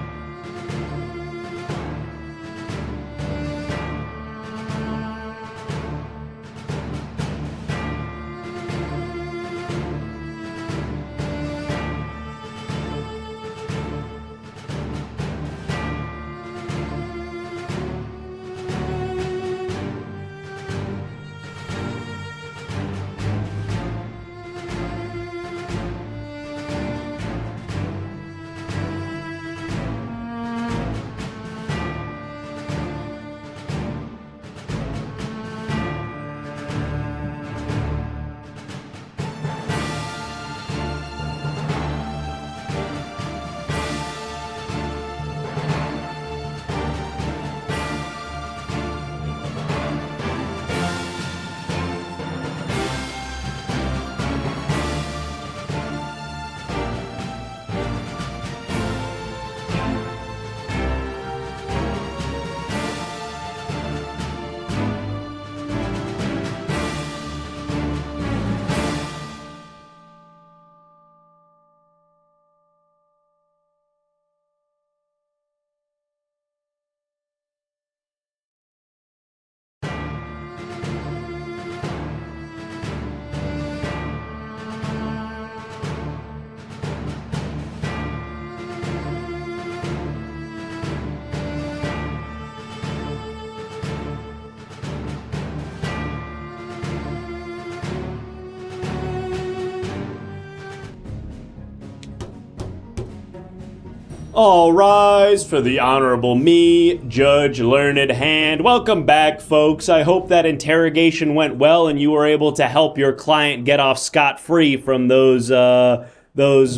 All rise for the Honorable me, Judge Learned Hand. Welcome back, folks. I hope that interrogation went well and you were able to help your client get off scot-free from those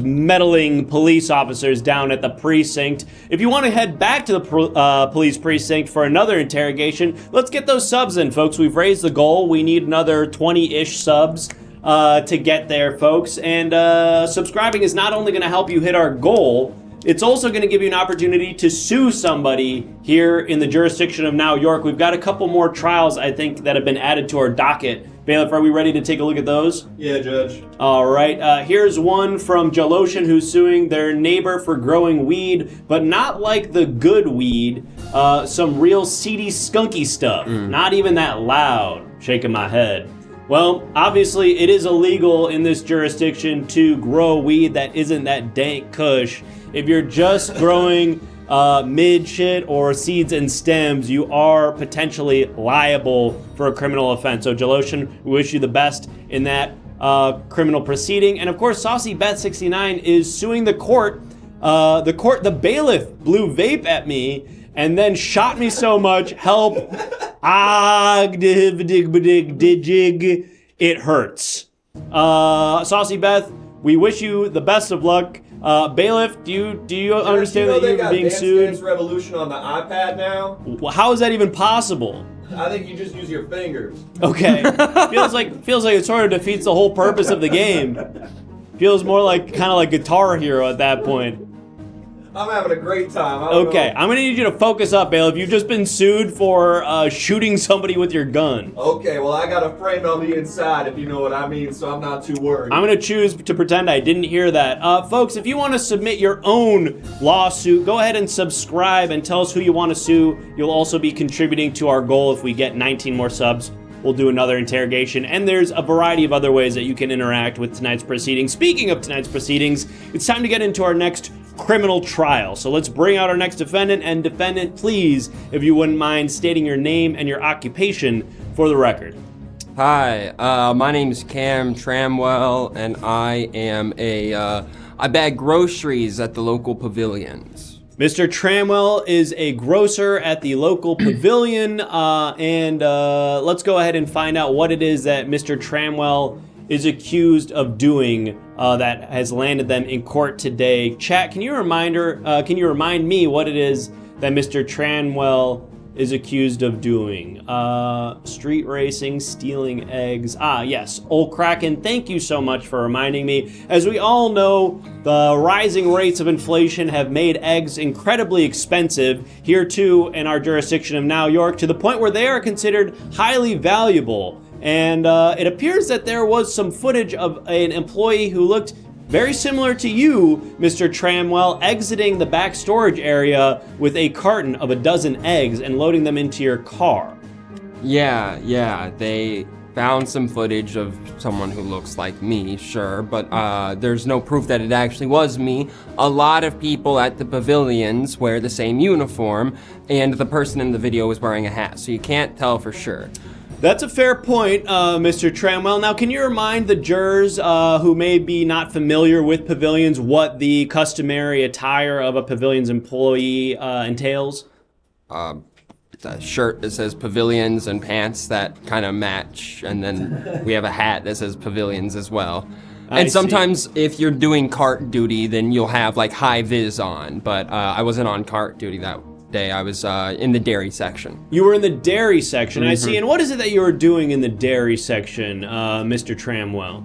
meddling police officers down at the precinct. If you want to head back to the police precinct for another interrogation, let's get those subs in, folks. We've raised the goal. We need another 20-ish subs to get there, folks. And subscribing is not only going to help you hit our goal, it's also going to give you an opportunity to sue somebody here in the jurisdiction of New York. We've got a couple more trials, I think, that have been added to our docket. Bailiff, are we ready to take a look at those? Yeah, Judge. All right. Here's one from Jaloshin who's suing their neighbor for growing weed, but not like the good weed. Some real seedy, skunky stuff. Not even that loud. Shaking my head. Well, obviously, it is illegal in this jurisdiction to grow weed that isn't that dank kush. If you're just growing mid shit or seeds and stems, you are potentially liable for a criminal offense. So, Jaloshin, we wish you the best in that criminal proceeding. And of course, Saucy Beth 69 is suing the court. The bailiff blew vape at me and then shot me so much. Help! It hurts. Saucy Beth, we wish you the best of luck. Bailiff, do you understand that you're being sued? Dance Revolution on the iPad now. How is that even possible? I think you just use your fingers. Okay, feels like it sort of defeats the whole purpose of the game. Feels more like kind of like Guitar Hero at that point. I'm having a great time. Okay, I'm gonna need you to focus up, Bailiff. You've just been sued for shooting somebody with your gun. Okay, well, I got a friend on the inside, if you know what I mean, so I'm not too worried. I'm gonna choose to pretend I didn't hear that. Folks, if you want to submit your own lawsuit, go ahead and subscribe and tell us who you want to sue. You'll also be contributing to our goal. If we get 19 more subs, we'll do another interrogation. And there's a variety of other ways that you can interact with tonight's proceedings. Speaking of tonight's proceedings, it's time to get into our next criminal trial. So let's bring out our next defendant. And defendant, please, if you wouldn't mind stating your name and your occupation for the record. Hi, my name is Cam Tramwell, and I am I bag groceries at the local pavilions. Mr. Tramwell is a grocer at the local pavilion, and let's go ahead and find out what it is that Mr. Tramwell is accused of doing that has landed them in court today. Chat, can you remind me what it is that Mr. Tramwell is accused of doing? Street racing, stealing eggs. Yes, Old Kraken, thank you so much for reminding me. As we all know, the rising rates of inflation have made eggs incredibly expensive here too in our jurisdiction of New York, to the point where they are considered highly valuable. And it appears that there was some footage of an employee who looked very similar to you, Mr. Tramwell, exiting the back storage area with a carton of a dozen eggs and loading them into your car. Yeah, they found some footage of someone who looks like me, sure, but there's no proof that it actually was me. A lot of people at the pavilions wear the same uniform, and the person in the video was wearing a hat, so you can't tell for sure. That's a fair point, Mr. Tramwell. Now, can you remind the jurors who may be not familiar with pavilions what the customary attire of a pavilion's employee entails? A shirt that says pavilions and pants that kind of match, and then we have a hat that says pavilions as well. And sometimes if you're doing cart duty, then you'll have like high vis on, but I wasn't on cart duty that day. I was in the dairy section. You were in the dairy section, I see. And what is it that you were doing in the dairy section, Mr. Tramwell?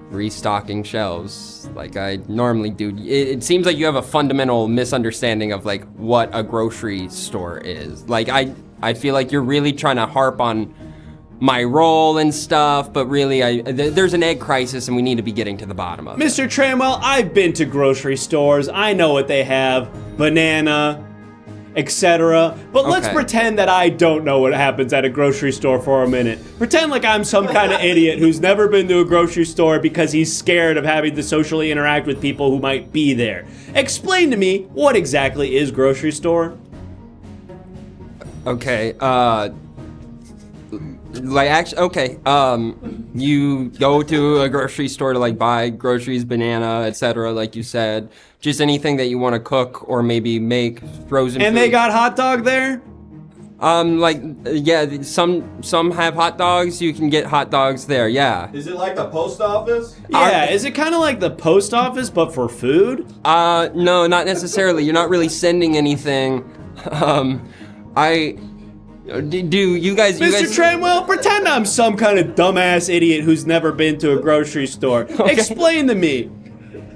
Restocking shelves, like I normally do. It seems like you have a fundamental misunderstanding of like what a grocery store is. Like I feel like you're really trying to harp on my role and stuff, but really there's an egg crisis and we need to be getting to the bottom of it. Mr. Tramwell, I've been to grocery stores. I know what they have. Banana, etc. But let's pretend that I don't know what happens at a grocery store for a minute. Pretend like I'm some kind of idiot who's never been to a grocery store because he's scared of having to socially interact with people who might be there. Explain to me, what exactly is grocery store? Okay, like actually, okay. You go to a grocery store to like buy groceries, banana, etc. Like you said, just anything that you want to cook or maybe make frozen. And food. they got hot dog there? Yeah, some have hot dogs. You can get hot dogs there. Yeah. Is it like the post office? Yeah, is it kind of like the post office but for food? No, not necessarily. You're not really sending anything. Do you guys? Mr. Tramwell, pretend I'm some kind of dumbass idiot who's never been to a grocery store. Explain to me.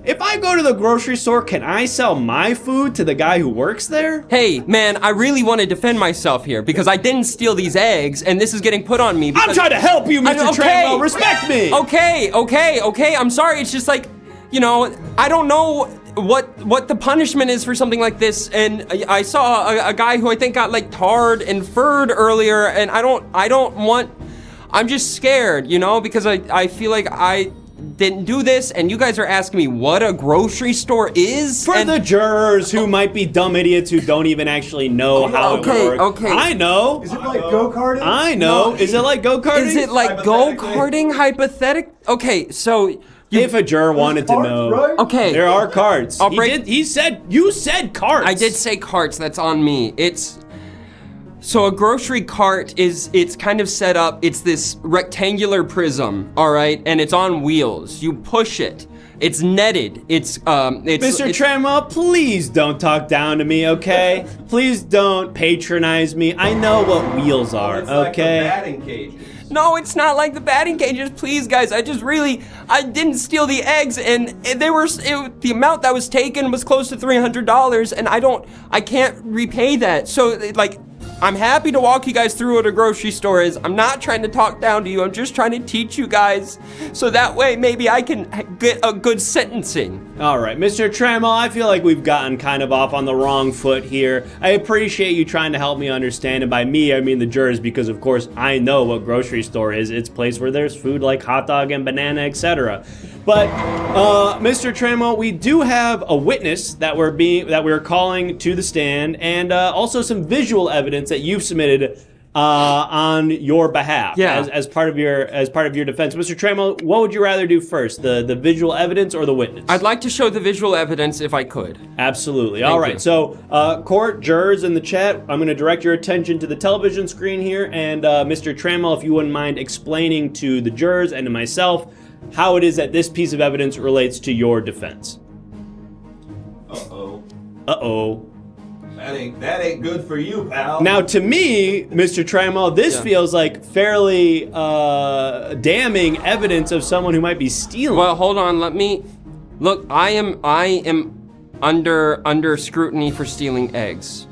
If I go to the grocery store, can I sell my food to the guy who works there? Hey, man, I really want to defend myself here because I didn't steal these eggs, and this is getting put on me. I'm trying to help you, Mr. Tramwell. Respect me. Okay. I'm sorry. It's just like, I don't know what the punishment is for something like this, and I saw a guy who I think got like tarred and furred earlier, and I'm just scared, because I feel like I didn't do this, and you guys are asking me what a grocery store is? For the jurors who might be dumb idiots who don't even actually know how it works. Okay. I know. Is it like go-karting? I know. Is it like go-karting? Is it like go-karting hypothetical? Okay, so... If a juror wanted to know. Right? Okay. There are carts. I'll break- You said carts. I did say carts, that's on me. So a grocery cart it's kind of set up, it's this rectangular prism, all right? And it's on wheels. You push it. It's netted. Mr. Tramwell, please don't talk down to me, okay? Please don't patronize me. I know what wheels are, It's like the okay? batting cages. No, it's not like the batting cages. Please, guys, I didn't steal the eggs, and the amount that was taken was close to $300, and I can't repay that. So, I'm happy to walk you guys through what a grocery store is. I'm not trying to talk down to you. I'm just trying to teach you guys, so that way maybe I can get a good sentencing. All right, Mr. Tramwell, I feel like we've gotten kind of off on the wrong foot here. I appreciate you trying to help me understand, and by me, I mean the jurors, because of course I know what grocery store is. It's a place where there's food like hot dog and banana, etc. But, Mr. Tramwell, we do have a witness that we're calling to the stand, and also some visual evidence that you've submitted on your behalf as part of your defense. Mr. Tramwell, what would you rather do first, the visual evidence or the witness? I'd like to show the visual evidence if I could. Absolutely. All right. you. So, court, jurors in the chat, I'm going to direct your attention to the television screen here, and Mr. Tramwell, if you wouldn't mind explaining to the jurors and to myself how it is that this piece of evidence relates to your defense. Uh-oh. Uh-oh. That ain't good for you, pal. Now, to me, Mr. Tramwell, this feels like fairly damning evidence of someone who might be stealing. Well, hold on. Look. I am under scrutiny for stealing eggs.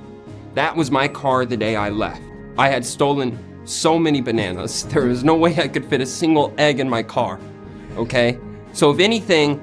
That was my car the day I left. I had stolen so many bananas. There was no way I could fit a single egg in my car. Okay? So if anything,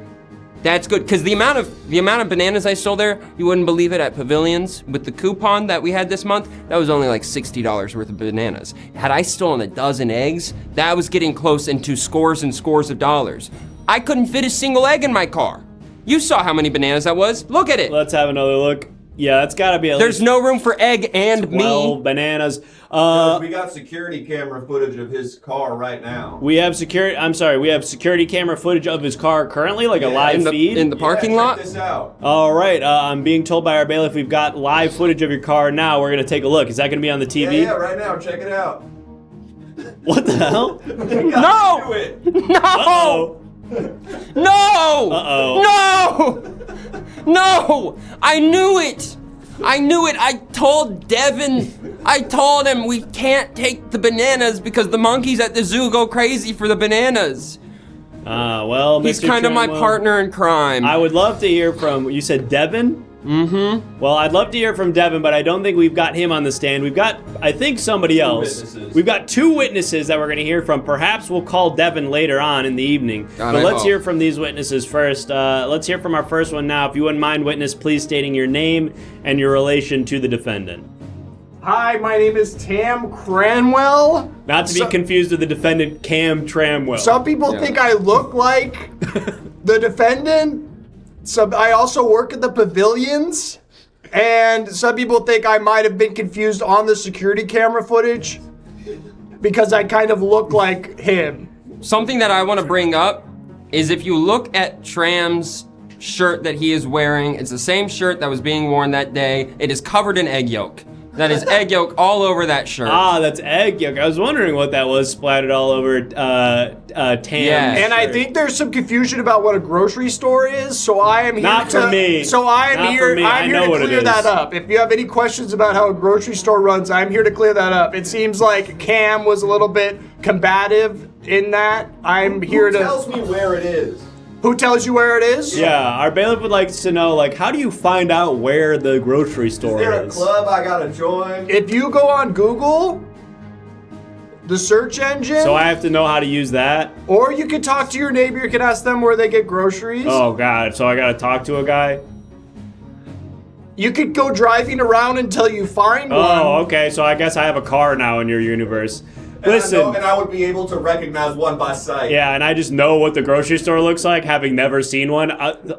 that's good, because the amount of bananas I stole there, you wouldn't believe it, at Pavilions with the coupon that we had this month, that was only like $60 worth of bananas. Had I stolen a dozen eggs, that was getting close into scores and scores of dollars. I couldn't fit a single egg in my car. You saw how many bananas that was. Look at it. Let's have another look. Yeah, that's got to be at There's least no room for egg and 12 me. bananas. We got security camera footage of his car right now. We have security camera footage of his car currently, like a live feed. In the parking lot? Check this out. All right, I'm being told by our bailiff we've got live footage of your car now. We're going to take a look. Is that going to be on the TV? Yeah, right now. Check it out. What the hell? No! Do it. No! Uh-oh. No! Uh-oh. No! No! I knew it! I told Devin, I told him we can't take the bananas because the monkeys at the zoo go crazy for the bananas. Well, He's Mr. kind of my Tramwell, partner in crime. I would love to hear from, you said Devin? Mm-hmm. Well, I'd love to hear from Devin, but I don't think we've got him on the stand. We've got, I think, somebody else. witnesses. We've got two witnesses that we're going to hear from. Perhaps we'll call Devin later on in the evening. God, but I let's hope. hear from these witnesses first. Let's hear from our first one now. If you wouldn't mind, witness, please stating your name and your relation to the defendant. Hi, my name is Tam Cranwell. Not to be confused with the defendant, Cam Tramwell. Some people think I look like the defendant. I also work at the Pavilions. And some people think I might have been confused on the security camera footage. because I kind of look like him. Something that I want to bring up is if you look at Tram's shirt that he is wearing, it's the same shirt that was being worn that day. It is covered in egg yolk. That is egg yolk all over that shirt. Ah, that's egg yolk. I was wondering what that was splattered all over Tam. Yeah. And I think there's some confusion about what a grocery store is, so I am here Not to for me. So I'm Not here for me. I I'm know here what to it clear is. that up. If you have any questions about how a grocery store runs, I'm here to clear that up. It seems like Cam was a little bit combative in that. I'm here Who to tells me where it is? Who tells you where it is? Yeah, our bailiff would like to know, like, how do you find out where the grocery store Is there a is? club I gotta join? If you go on Google, the search engine, So I have to know how to use that? or you can talk to your neighbor, you can ask them where they get groceries. Oh, God. So I got to talk to a guy? You could go driving around until you find one. Oh, okay. So I guess I have a car now in your universe. Listen. And I would be able to recognize one by sight. Yeah, and I just know what the grocery store looks like, having never seen one,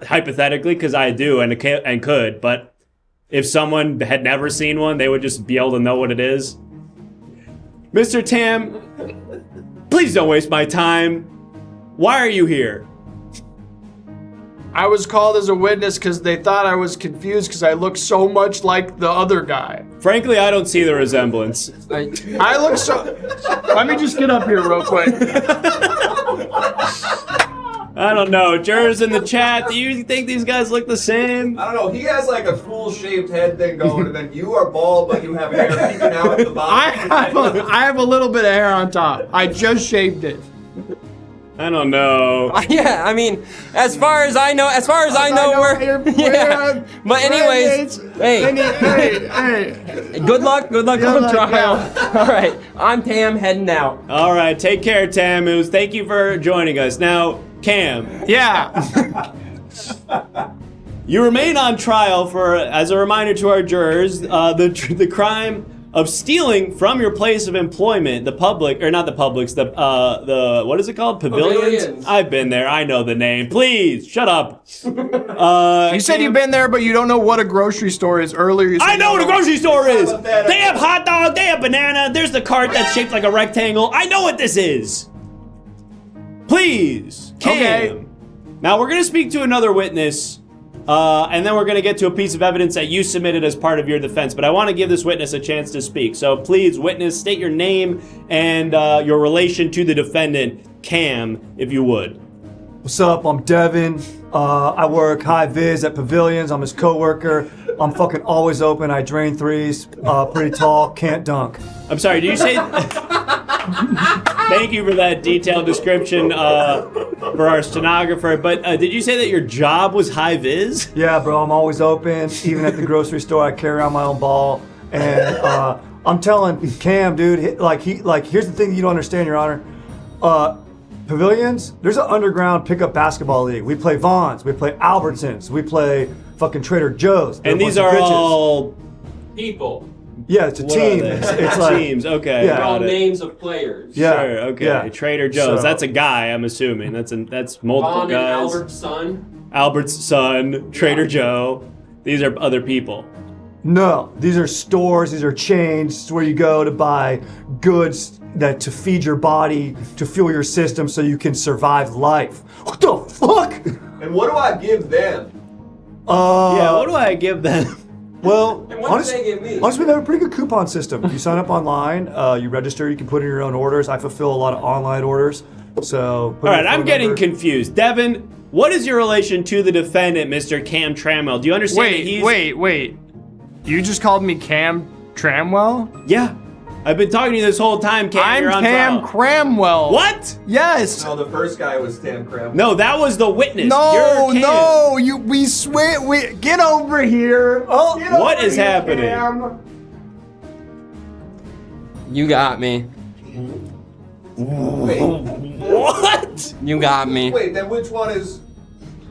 hypothetically, because I do and could. But if someone had never seen one, they would just be able to know what it is. Mr. Tam, please don't waste my time. Why are you here? I was called as a witness because they thought I was confused because I look so much like the other guy. Frankly, I don't see the resemblance. I look so... Let me just get up here real quick. I don't know. Jurors in the chat, do you think these guys look the same? I don't know. He has like a full shaved head thing going, and then you are bald, but you have hair peeking out at the bottom. I have a little bit of hair on top. I just shaved it. I don't know. Yeah, I mean, as far as I know, we're yeah. But anyways, hey, good luck on trial. All right, I'm Tam heading out. All right, take care, Tammuz. Thank you for joining us. Now, Cam, Yeah. you remain on trial for, as a reminder to our jurors, the crime of stealing from your place of employment, the public, or not the Publix, the what is it called? Pavilions? I've been there. I know the name. Please, shut up. You said you've been there, but you don't know what a grocery store is. Earlier you said I know what a grocery store is. Hypothetical. They have hot dog, they have banana, there's the cart that's shaped like a rectangle. I know what this is. Please, Cam. Okay. Now we're gonna speak to another witness, and then we're gonna get to a piece of evidence that you submitted as part of your defense. But I want to give this witness a chance to speak. So please, witness, state your name and your relation to the defendant, Cam, if you would. What's up? I'm Devin. I work high vis at Pavilions. I'm his coworker. I'm fucking always open. I drain threes. Pretty tall. Can't dunk. I'm sorry, did you say... Thank you for that detailed description for our stenographer, but did you say that your job was high vis? Yeah, bro. I'm always open. Even at the grocery store, I carry around my own ball. And I'm telling Cam, dude. Here's the thing you don't understand, Your Honor. Pavilions. There's an underground pickup basketball league. We play Vaughn's. We play Albertsons. We play fucking Trader Joe's. They're And a these bunch are of bitches. all... People. Yeah, it's a What are team. they? It's like Teams, okay, Yeah. All got it. names of players. Yeah. Sure, okay. Yeah. Trader Joe's. So- That's a guy, I'm assuming. That's multiple Vaughn and guys. Albert's son. Albert's son, Trader Joe. These are other people. No, these are stores, these are chains. It's where you go to buy goods that to feed your body, to fuel your system so you can survive life. What the fuck? And what do I give them? Yeah, what do I give them? Well, And what did they give me? honestly, they have a pretty good coupon system. You sign up online, you register, you can put in your own orders. I fulfill a lot of online orders. So, put All in right, your I'm phone getting number. confused. Devin, what is your relation to the defendant, Mr. Cam Tramwell? Do you understand that he's... Wait. You just called me Cam Tramwell? Yeah. I've been talking to you this whole time, Cam. I'm You're on Cam trial. Cramwell. What? Yes. No, the first guy was Tam Cram. No, that was the witness. No, You're Cam. we swear, get over here. Oh, get What over is here, happening? Cam. You got me. Wait, What? You got me. wait, then which one is...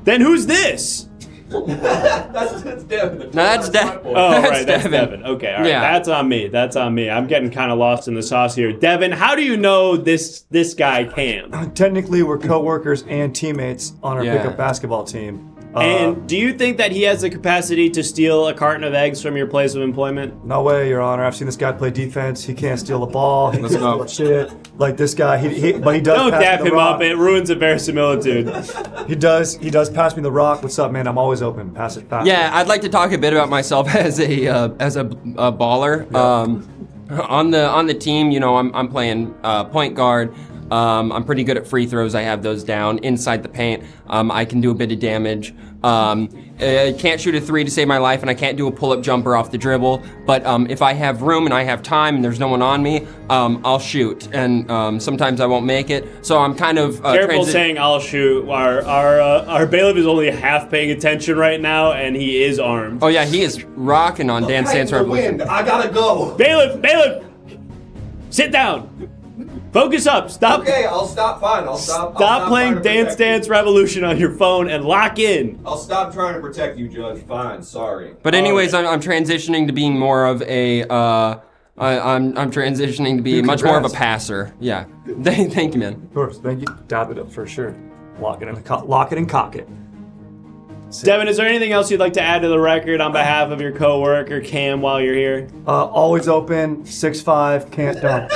Then who's this? That's Devin. No, that's Devin. Oh, That's right, that's Devin. Devin. Okay, all right, Yeah. that's on me. That's on me. I'm getting kind of lost in the sauce here. Devin, how do you know this guy Cam? Technically, we're co-workers and teammates on our Yeah. pickup basketball team. And do you think that he has the capacity to steal a carton of eggs from your place of employment? No way, Your Honor. I've seen this guy play defense. He can't steal a ball. He can't steal shit. Like this guy, but he does. Don't pass dap me the him rock. up. It ruins the verisimilitude. He does pass me the rock. What's up, man? I'm always open. Pass it. Yeah, I'd like to talk a bit about myself as a baller. On the team, you know, I'm playing point guard. I'm pretty good at free throws. I have those down inside the paint. I can do a bit of damage. I can't shoot a three to save my life, and I can't do a pull-up jumper off the dribble. But if I have room and I have time and there's no one on me, I'll shoot. And sometimes I won't make it. So I'm kind of Careful saying I'll shoot. Our bailiff is only half paying attention right now, and he is armed. Oh yeah, he is rocking on Dance Dance Revolution. I gotta go. Bailiff, sit down. Focus up. Stop. Okay, I'll stop. Fine, I'll stop. Stop playing Dance Dance Revolution on your phone and lock in. I'll stop trying to protect you, Judge. Fine, sorry. But anyways, I'm transitioning to being more of a. I'm transitioning to be much more of a passer. Yeah. Thank you, man. Of course. Thank you. Dab it up for sure. Lock it and cock it. Devin, is there anything else you'd like to add to the record on behalf of your coworker Cam while you're here? Always open. 6'5". Can't dunk.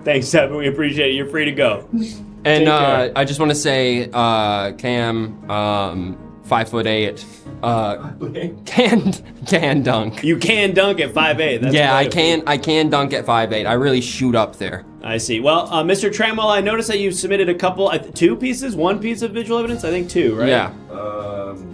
Thanks, Devin. We appreciate it. You're free to go. And Take care. I just want to say, Cam, 5'8", can dunk. You can dunk at 5'8". That's Yeah, I wonderful. can dunk at 5'8". I really shoot up there. I see. Well, Mr. Tramwell, I noticed that you submitted a couple, two pieces, one piece of visual evidence. I think two, right? Yeah.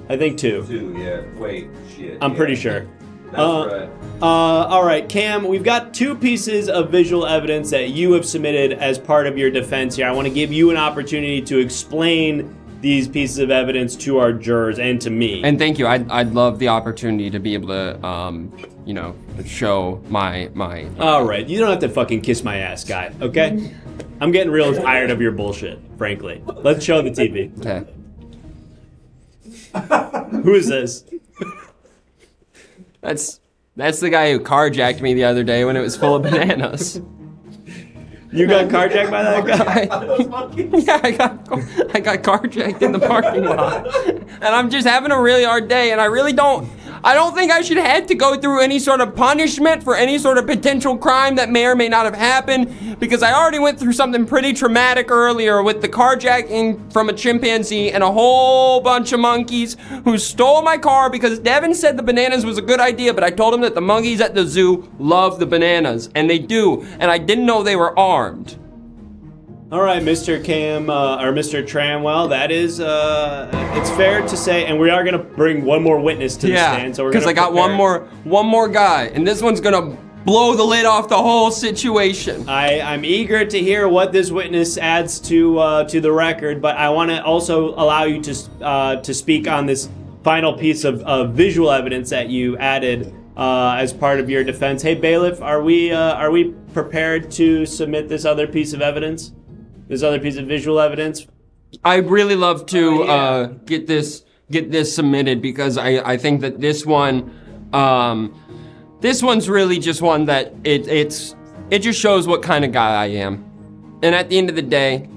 I think two. Yeah. Wait, shit. I'm pretty sure. That's right. All right, Cam, we've got two pieces of visual evidence that you have submitted as part of your defense here. I want to give you an opportunity to explain these pieces of evidence to our jurors and to me. And thank you. I'd love the opportunity to be able to, you know, show my. All right, you don't have to fucking kiss my ass, guy, okay? I'm getting real tired of your bullshit, frankly. Let's show the TV. Okay. Who is this? That's the guy who carjacked me the other day when it was full of bananas. You got carjacked by that guy? Yeah, I got carjacked in the parking lot. And I'm just having a really hard day, and I don't think I should have to go through any sort of punishment for any sort of potential crime that may or may not have happened, because I already went through something pretty traumatic earlier with the carjacking from a chimpanzee and a whole bunch of monkeys who stole my car because Devin said the bananas was a good idea, but I told him that the monkeys at the zoo love the bananas, and they do, and I didn't know they were armed. All right, Mr. Cam, or Mr. Tramwell, that is, it's fair to say, and we are going to bring one more witness to the stand. So we're because I got one more guy, and this one's going to blow the lid off the whole situation. I'm eager to hear what this witness adds to the record, but I want to also allow you to speak on this final piece of visual evidence that you added as part of your defense. Hey, bailiff, are we prepared to submit this other piece of evidence? This other piece of visual evidence? I'd really love to get this submitted, because I think that this one's really just one that it just shows what kind of guy I am. And at the end of the day,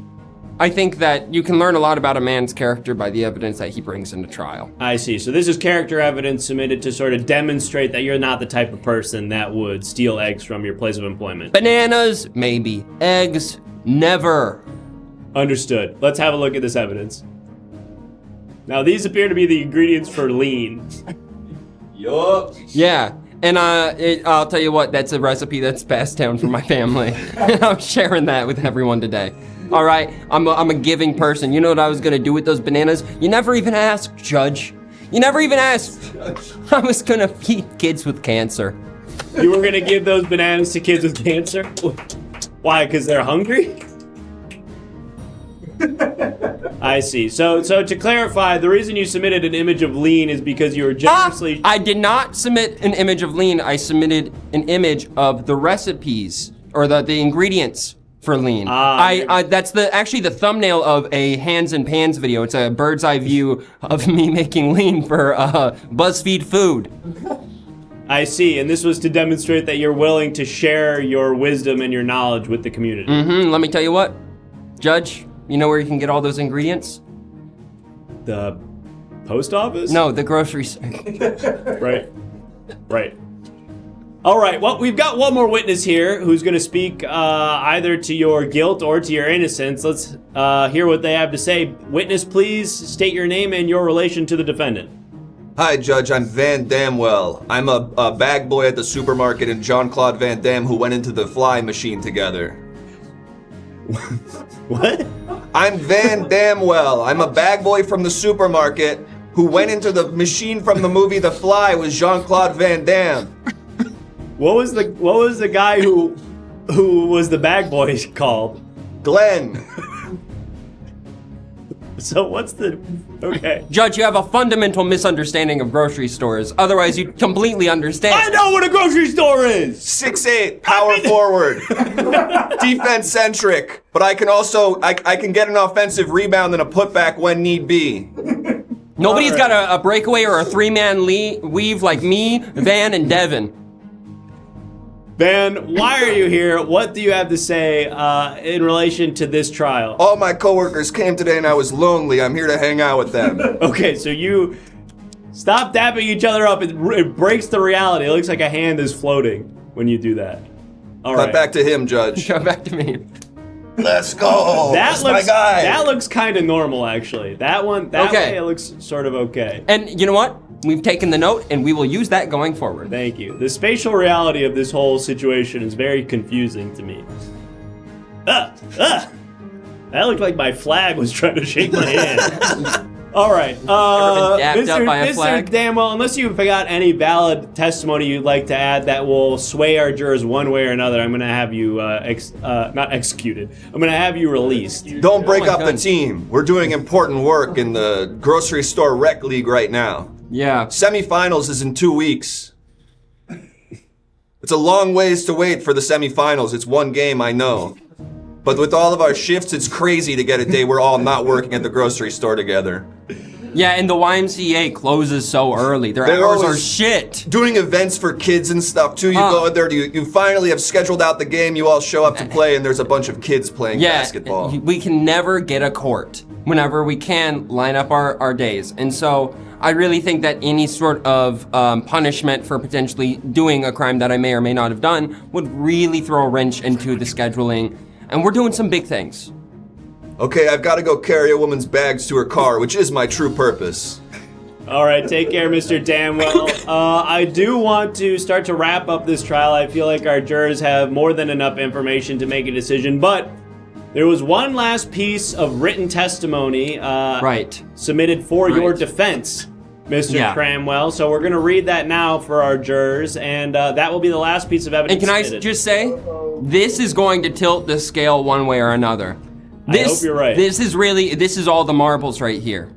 I think that you can learn a lot about a man's character by the evidence that he brings into trial. I see. So this is character evidence submitted to sort of demonstrate that you're not the type of person that would steal eggs from your place of employment. Bananas, maybe. Eggs, never. Understood. Let's have a look at this evidence. Now, these appear to be the ingredients for lean. Yup. Yeah, and I'll tell you what, that's a recipe that's passed down from my family. And I'm sharing that with everyone today. All right, I'm a giving person. You know what I was gonna do with those bananas? You never even asked, Judge. You never even asked. I was gonna feed kids with cancer. You were going to give those bananas to kids with cancer? Why, because they're hungry? I see. So to clarify, the reason you submitted an image of lean is because you were generously... I did not submit an image of lean. I submitted an image of the recipes, or the ingredients for lean. That's actually the thumbnail of a Hands and Pans video. It's a bird's eye view of me making lean for BuzzFeed food. I see, and this was to demonstrate that you're willing to share your wisdom and your knowledge with the community. Let me tell you what, Judge, you know where you can get all those ingredients? The post office? No, the grocery. Right. All right, well, we've got one more witness here who's going to speak either to your guilt or to your innocence. Let's hear what they have to say. Witness, please state your name and your relation to the defendant. Hi, Judge. I'm Van Damwell. I'm a bag boy at the supermarket and Jean-Claude Van Damme who went into the fly machine together. What? I'm Van Damwell. I'm a bag boy from the supermarket who went into the machine from the movie The Fly with Jean-Claude Van Damme. What was the guy who was the bag boy called? Glenn. So what's the... Okay. Judge, you have a fundamental misunderstanding of grocery stores. Otherwise, you completely understand. I know what a grocery store is! 6'8", power forward. Defense-centric. But I can also, I can get an offensive rebound and a putback when need be. Nobody's got a breakaway or a three-man weave like me, Van, and Devin. Van, why are you here? What do you have to say in relation to this trial? All my coworkers came today and I was lonely. I'm here to hang out with them. Okay, so you stop dapping each other up. It breaks the reality. It looks like a hand is floating when you do that. All right. Cut back to him, Judge. Come back to me. Let's go. That's my guy. That looks kind of normal, actually. That Okay. way it looks sort of okay. And you know what? We've taken the note, and we will use that going forward. Thank you. The spatial reality of this whole situation is very confusing to me. That looked like my flag was trying to shake my hand. All right. Ever been dapped up by a Mr. flag? Damwell, unless you've got any valid testimony you'd like to add that will sway our jurors one way or another, I'm going to have you not executed. I'm going to have you released. Don't break Oh my up the God. team. We're doing important work in the grocery store rec league right now. Yeah. Semifinals is in 2 weeks. It's a long ways to wait for the semifinals. It's one game, I know. But with all of our shifts, it's crazy to get a day we're all not working at the grocery store together. Yeah, and the YMCA closes so early. Their They're hours are always shit. Doing events for kids and stuff too. You go in there, you finally have scheduled out the game, you all show up to play, and there's a bunch of kids playing basketball. We can never get a court whenever we can line up our days. And so I really think that any sort of punishment for potentially doing a crime that I may or may not have done would really throw a wrench into the scheduling. And we're doing some big things. Okay, I've got to go carry a woman's bags to her car, which is my true purpose. All right, take care, Mr. Damwell. I do want to start to wrap up this trial. I feel like our jurors have more than enough information to make a decision, but there was one last piece of written testimony submitted for your defense, Mr. Cramwell. So we're going to read that now for our jurors, and that will be the last piece of evidence. And can submitted. I just say, this is going to tilt the scale one way or another. I hope you're right. This is all the marbles right here.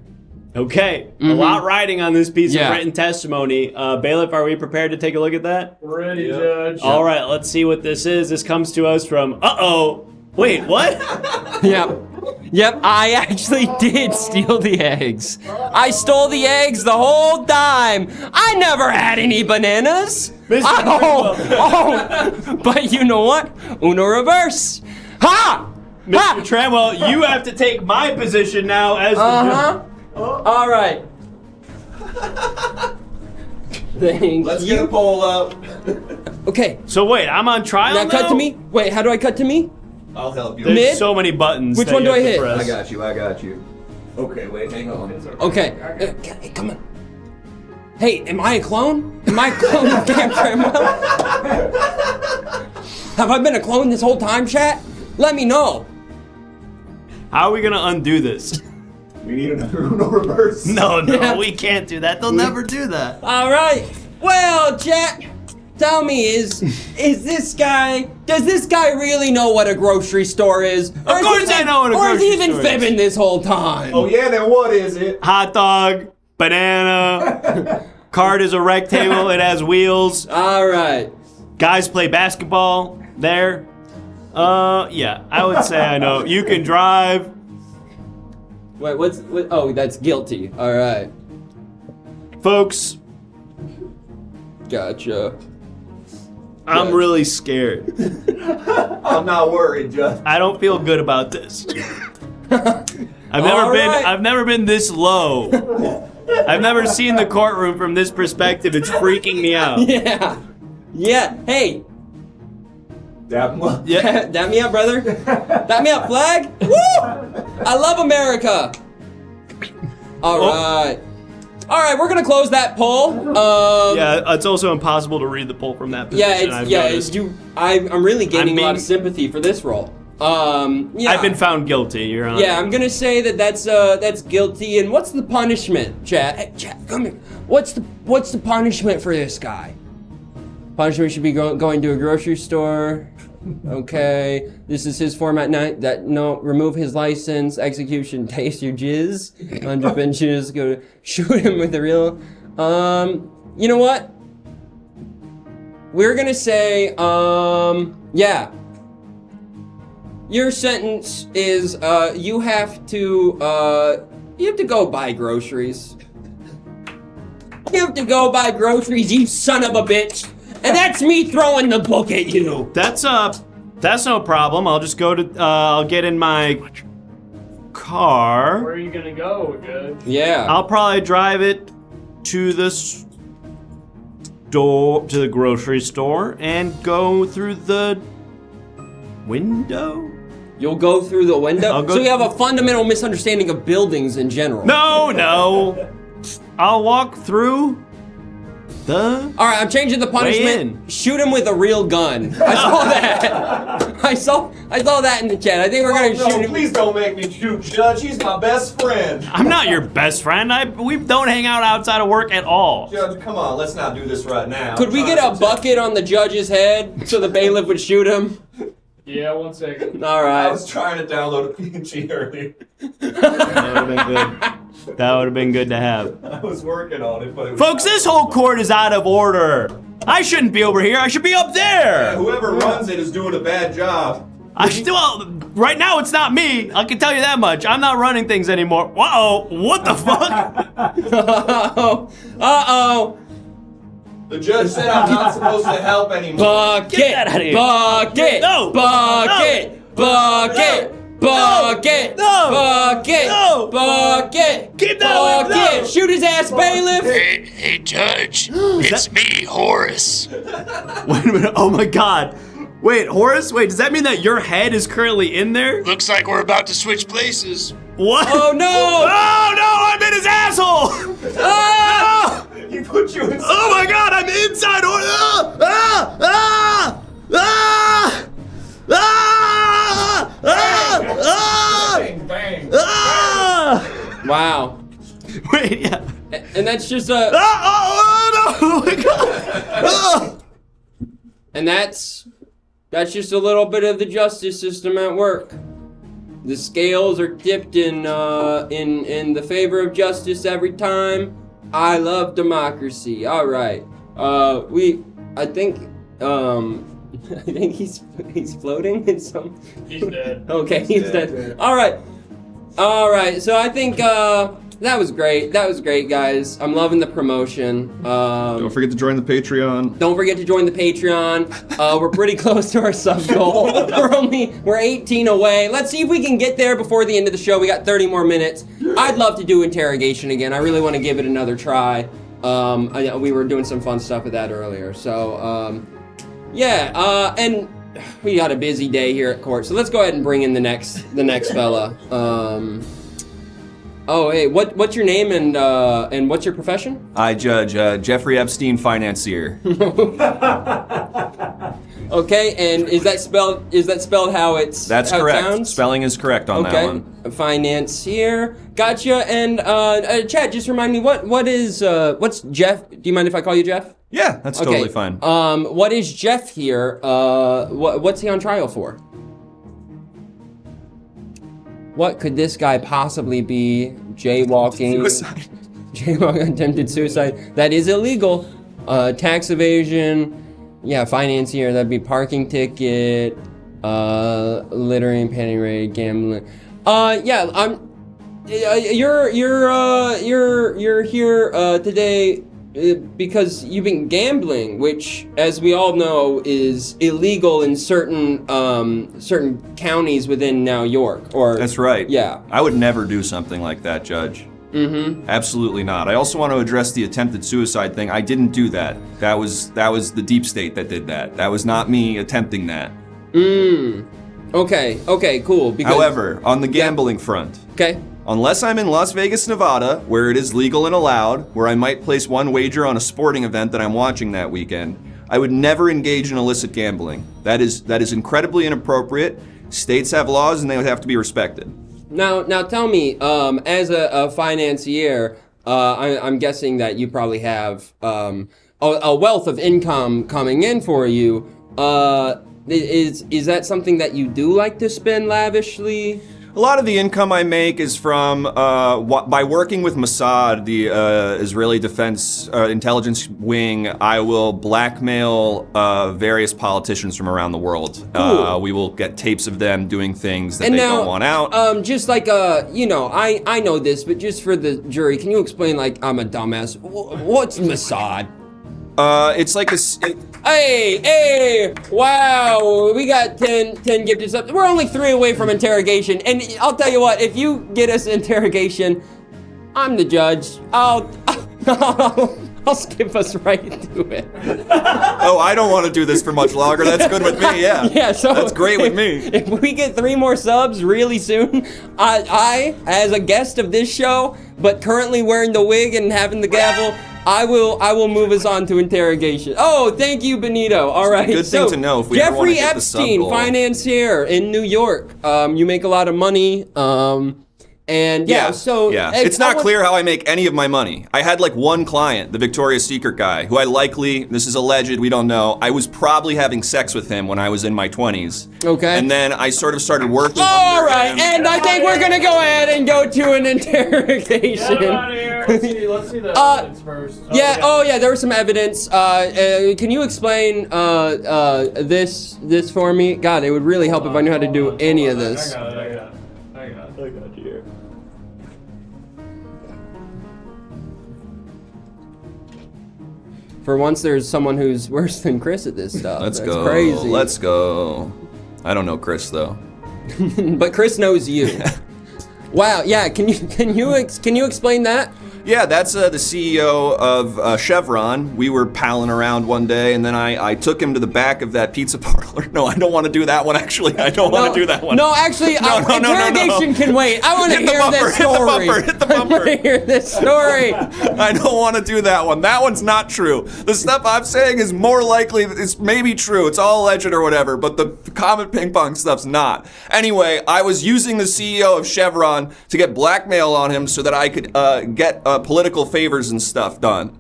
Okay, a lot riding on this piece of written testimony. Bailiff, are we prepared to take a look at that? Ready, Judge. All right, let's see what this is. This comes to us from, wait, what? Yep, I actually did steal the eggs. I stole the eggs the whole time. I never had any bananas. But you know what? Uno reverse. Ha! Mr. Tramwell, you have to take my position now as the All right. Thank Let's you. get a poll up. Okay. So wait, I'm on trial now? Cut to me. Wait, how do I cut to me? I'll help you. There's Mid? so many buttons. Which that one you do I have to hit? press. I got you. Okay, wait, hang on. Okay. Hey, come on. Hey, am I a clone? Am I a clone of Camp Cramwell? Have I been a clone this whole time, chat? Let me know. How are we gonna undo this? We need another Uno reverse. No, we can't do that. They'll never do that. All right. Well, chat, tell me, does this guy really know what a grocery store is? Of course I know what a grocery store is. Or is he even store is. fibbing this whole time? Oh yeah, then what is it? Hot dog, banana, cart is a rectangle, it has wheels. All right. Guys play basketball there. Yeah, I would say I know. You can drive. Wait, oh, that's guilty. All right. Folks, Gotcha. I'm really scared. I'm not worried, Judge. I don't feel good about this. I've never been this low I've never seen the courtroom from this perspective. It's freaking me out. Yeah. Yeah. Hey. Dap him up. Yeah. Dap me up, brother. Dap me up, flag. Woo! I love America. All right. All right, we're gonna close that poll. Yeah, it's also impossible to read the poll from that position. I'm really gaining a lot of sympathy for this role. Yeah. I've been found guilty, Your Honor. Yeah, I'm gonna say that's guilty. And what's the punishment, Chad? Hey, Chad, come here. What's the punishment for this guy? Punishment should be going to a grocery store. Okay, this is his format. Remove his license. Execution. Taste your jizz. 100 benches. Go shoot him with a real. You know what? We're gonna say, yeah. Your sentence is, you have to go buy groceries. You have to go buy groceries, you son of a bitch. And that's me throwing the book at you. That's no problem. I'll just go to, I'll get in my car. Where are you gonna go, Judge? Yeah. I'll probably drive it to the grocery store, and go through the window. You'll go through the window? So you have a fundamental misunderstanding of buildings in general. No. I'll walk through the... All right, I'm changing the punishment. Shoot him with a real gun. I saw that. I saw that in the chat. I think we're gonna shoot him. Please don't make me shoot Judge. He's my best friend. I'm not your best friend. We don't hang out outside of work at all. Judge, come on. Let's not do this right now. Could we get a bucket on the judge's head so the bailiff would shoot him? Yeah, 1 second. All right. I was trying to download a PNG earlier. That would have been good. That would have been good to have. I was working on it, but it was Folks, this whole court is out of order. I shouldn't be over here. I should be up there. Whoever runs it is doing a bad job. Right now it's not me. I can tell you that much. I'm not running things anymore. Uh-oh. What the fuck? Uh-oh. The judge said I'm not supposed to help anymore. Bucket! Get that out of here. Bucket! No! Bucket! No! Bucket! Bucket! No! Bucket! No! Bucket! Keep that away! Bucket! No! Shoot his ass, bailiff! Hey, Judge. It's me, Horace. Wait a minute. Oh my god. Wait, Horace? Wait, does that mean that your head is currently in there? Looks like we're about to switch places. What? Oh no! Oh no, I'm in his asshole! Ah! No! He put you in. Oh my god, I'm inside Horace! Ah! Ah! Ah! Ah! Ah! Ah! Bang, bang. Ah! Wow. Wait, yeah. And that's just a... Oh no! Oh my god! Ah! And that's just a little bit of the justice system at work. The scales are tipped in the favor of justice every time. I love democracy. All right. I think he's floating in some. He's dead. Okay, he's dead. All right. So I think that was great. That was great, guys. I'm loving the promotion. Don't forget to join the Patreon. Don't forget to join the Patreon. We're pretty close to our sub goal. We're 18 away. Let's see if we can get there before the end of the show. We got 30 more minutes. I'd love to do Interrogation again. I really want to give it another try. We were doing some fun stuff with that earlier. So, yeah. And we got a busy day here at court. So let's go ahead and bring in the next fella. Oh, hey, what's your name and what's your profession? I judge Jeffrey Epstein, financier. Okay, and is that spelled how it's That's how correct. It sounds? Spelling is correct on that one. Financier. Gotcha. And Chad, just remind me what's Jeff? Do you mind if I call you Jeff? Yeah, that's totally fine. What is Jeff here? What's he on trial for? What could this guy possibly be? Jaywalking. Suicide. Jaywalking, attempted suicide. That is illegal. Tax evasion. Yeah, financier. That'd be parking ticket. Littering, panty raid, gambling. Yeah, you're here today because you've been gambling, which, as we all know, is illegal in certain counties within New York. Or That's right. Yeah. I would never do something like that, Judge. Mm-hmm. Absolutely not. I also want to address the attempted suicide thing. I didn't do that. That was the deep state that did that. That was not me attempting that. Okay, cool. Because, however, on the gambling front. Okay. Unless I'm in Las Vegas, Nevada, where it is legal and allowed, where I might place one wager on a sporting event that I'm watching that weekend, I would never engage in illicit gambling. That is incredibly inappropriate. States have laws and they would have to be respected. Now tell me, as a financier, I'm guessing that you probably have a wealth of income coming in for you. Is that something that you do like to spend lavishly? A lot of the income I make is from by working with Mossad, the Israeli Defense Intelligence Wing. I will blackmail various politicians from around the world. We will get tapes of them doing things that don't want out. Just like I know this, but just for the jury, can you explain? Like, I'm a dumbass. What's Mossad? It's like a. Hey! Wow, we got 10 gifted subs. We're only 3 away from interrogation, and I'll tell you what, if you get us interrogation, I'm the judge. I'll skip us right to it. Oh, I don't want to do this for much longer. That's good with me, yeah. Yeah, so that's great with me. If we get 3 more subs really soon, I, as a guest of this show, but currently wearing the wig and having the gavel, I will move us on to interrogation. Oh, thank you, Benito. All right. Good thing to know if we ever want to Jeffrey hit the sub Epstein, goal. financier in New York. You make a lot of money. And it's not clear how I make any of my money. I had like one client, the Victoria's Secret guy, who this is alleged, we don't know, I was probably having sex with him when I was in my 20s. Okay. And then I sort of started working All under right, him. and I think we're gonna go ahead and go to an interrogation. Get out of here. Let's see the evidence first. Yeah, there was some evidence. Can you explain this for me? God, it would really help if I knew how to do any of this. I got you here. For once, there's someone who's worse than Chris at this stuff. Let's That's go. crazy. Let's go. I don't know Chris though. But Chris knows you. Wow. Yeah. Can you explain that? Yeah, that's the CEO of Chevron. We were palling around one day, and then I took him to the back of that pizza parlor. No, I don't want to do that one, actually. I don't want to do that one. No, actually, interrogation can wait. I want to hear this story. Hit the bumper. I want to hear this story. I don't want to do that one. That one's not true. The stuff I'm saying is more likely, it's maybe true. It's all alleged or whatever, but the common ping pong stuff's not. Anyway, I was using the CEO of Chevron to get blackmail on him so that I could get political favors and stuff done.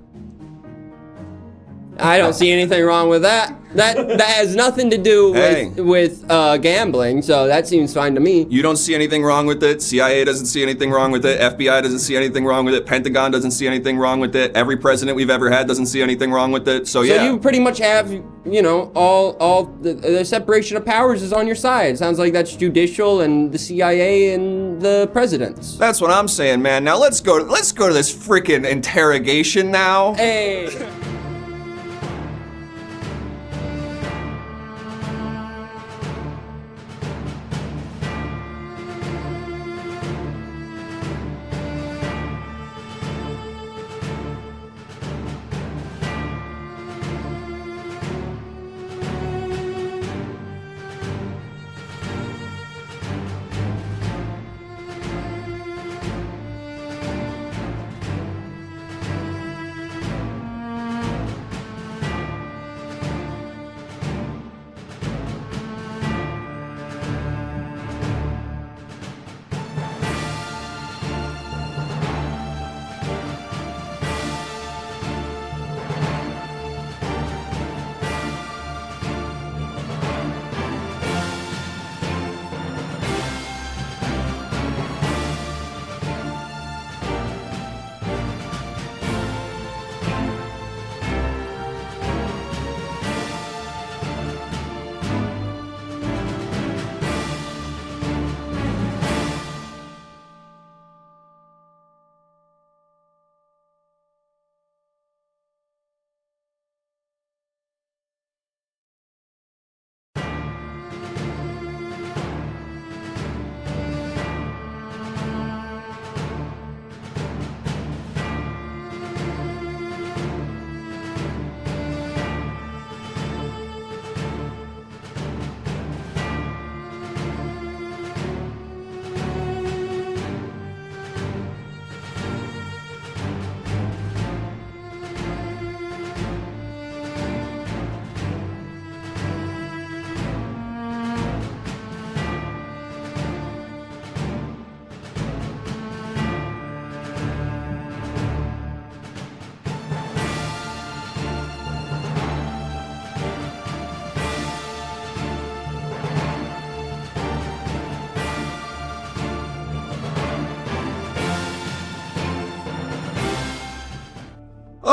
I don't see anything wrong with that. That has nothing to do with gambling, so that seems fine to me. You don't see anything wrong with it. CIA doesn't see anything wrong with it. FBI doesn't see anything wrong with it. Pentagon doesn't see anything wrong with it. Every president we've ever had doesn't see anything wrong with it. So yeah. So you pretty much have, all the separation of powers is on your side. It sounds like that's judicial and the CIA and the presidents. That's what I'm saying, man. Now let's go to this freaking interrogation now. Hey.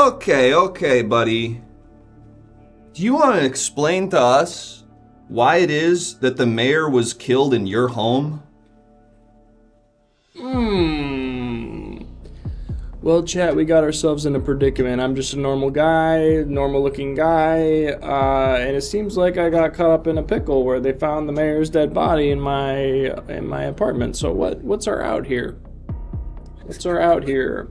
Okay, buddy. Do you want to explain to us why it is that the mayor was killed in your home? Well, chat, we got ourselves in a predicament. I'm just a normal guy, normal-looking guy, and it seems like I got caught up in a pickle where they found the mayor's dead body in my apartment. So what's our out here? What's our out here?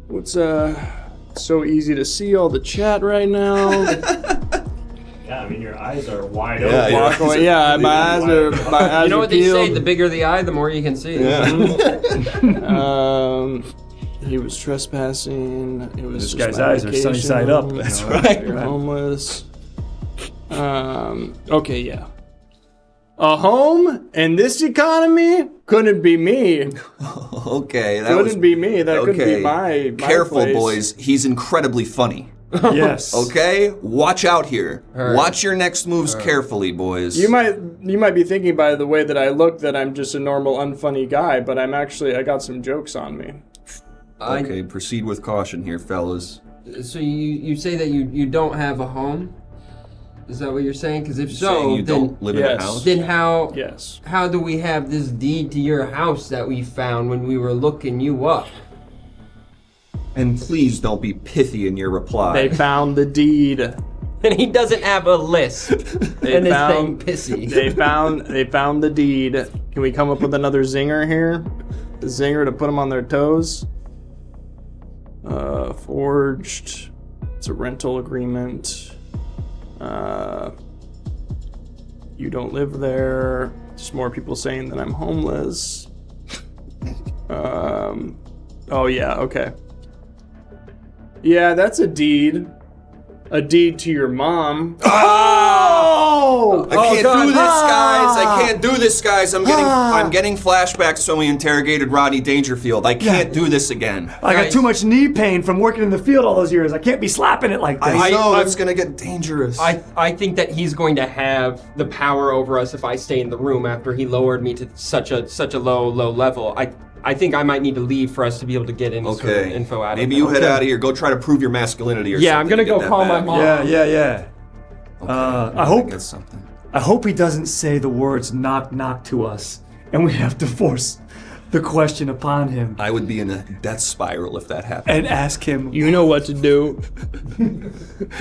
What's so easy to see all the chat right now? Yeah, I mean, your eyes are wide Yeah, open. yeah. Walk away. Yeah, my eyes are You know what they say? peeled. The bigger the eye, the more you can see. He was trespassing. It was This just guy's my eyes are sunny vacation. side up. That's right. You're homeless. Okay, yeah. A home in this economy couldn't be me. Okay, that Couldn't be me. That couldn't be my Careful, place. boys. He's incredibly funny. Yes. Okay? Watch out here. Heard. Watch your next moves carefully, boys. You might be thinking by the way that I look that I'm just a normal unfunny guy, but I got some jokes on me. Okay, proceed with caution here, fellas. So you say that you don't have a home? Is that what you're saying? Because if so, Saying you then don't live in yes. a house? then how Yes. how do we have this deed to your house that we found when we were looking you up? And please don't be pithy in your reply. They found the deed. And he doesn't have a list. And his thing pissy. They found the deed. Can we come up with another zinger here? A zinger to put them on their toes. Forged. It's a rental agreement. You don't live there. Just more people saying that I'm homeless. Oh yeah, okay. Yeah, that's a deed. A deed to your mom. Oh! I can't God. do this, guys. I can't do this, guys. I'm getting flashbacks when we interrogated Rodney Dangerfield. I can't do this again. I got too much knee pain from working in the field all those years. I can't be slapping it like this. I know it's gonna get dangerous. I think that he's going to have the power over us if I stay in the room after he lowered me to such a low level. I think I might need to leave for us to be able to get any sort of info out of him. Maybe you head out of here. Go try to prove your masculinity or something. Yeah, I'm gonna to get go that call my back. mom. Yeah. Okay, I get something. I hope he doesn't say the words knock knock to us, and we have to force the question upon him I would be in a death spiral if that happened. and ask him. You know what to do.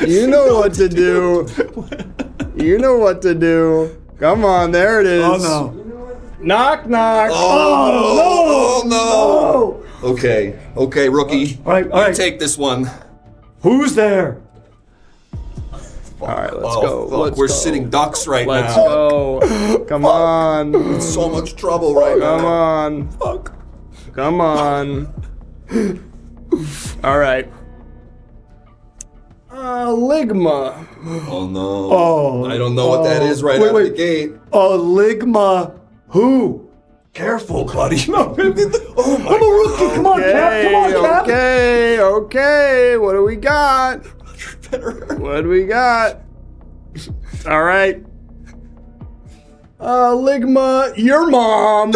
You know what to do. You know what to do. Come on, there it is. Oh no! Knock, knock. Oh no! Okay, rookie. All right. You take this one. Who's there? All right, let's Oh, go. fuck, Let's we're go. sitting ducks right Let's now. go. Come on. So much trouble right Come now. on. Fuck. Come on. All right. Ligma. Oh no. Oh, I don't know what that is right wait, out wait. of the gate. Ligma. Who? Careful, buddy. No, oh my I'm a rookie. Come on, Cap. Come on, Cap. Okay. What do we got? What do we got? All right. Ligma, your mom.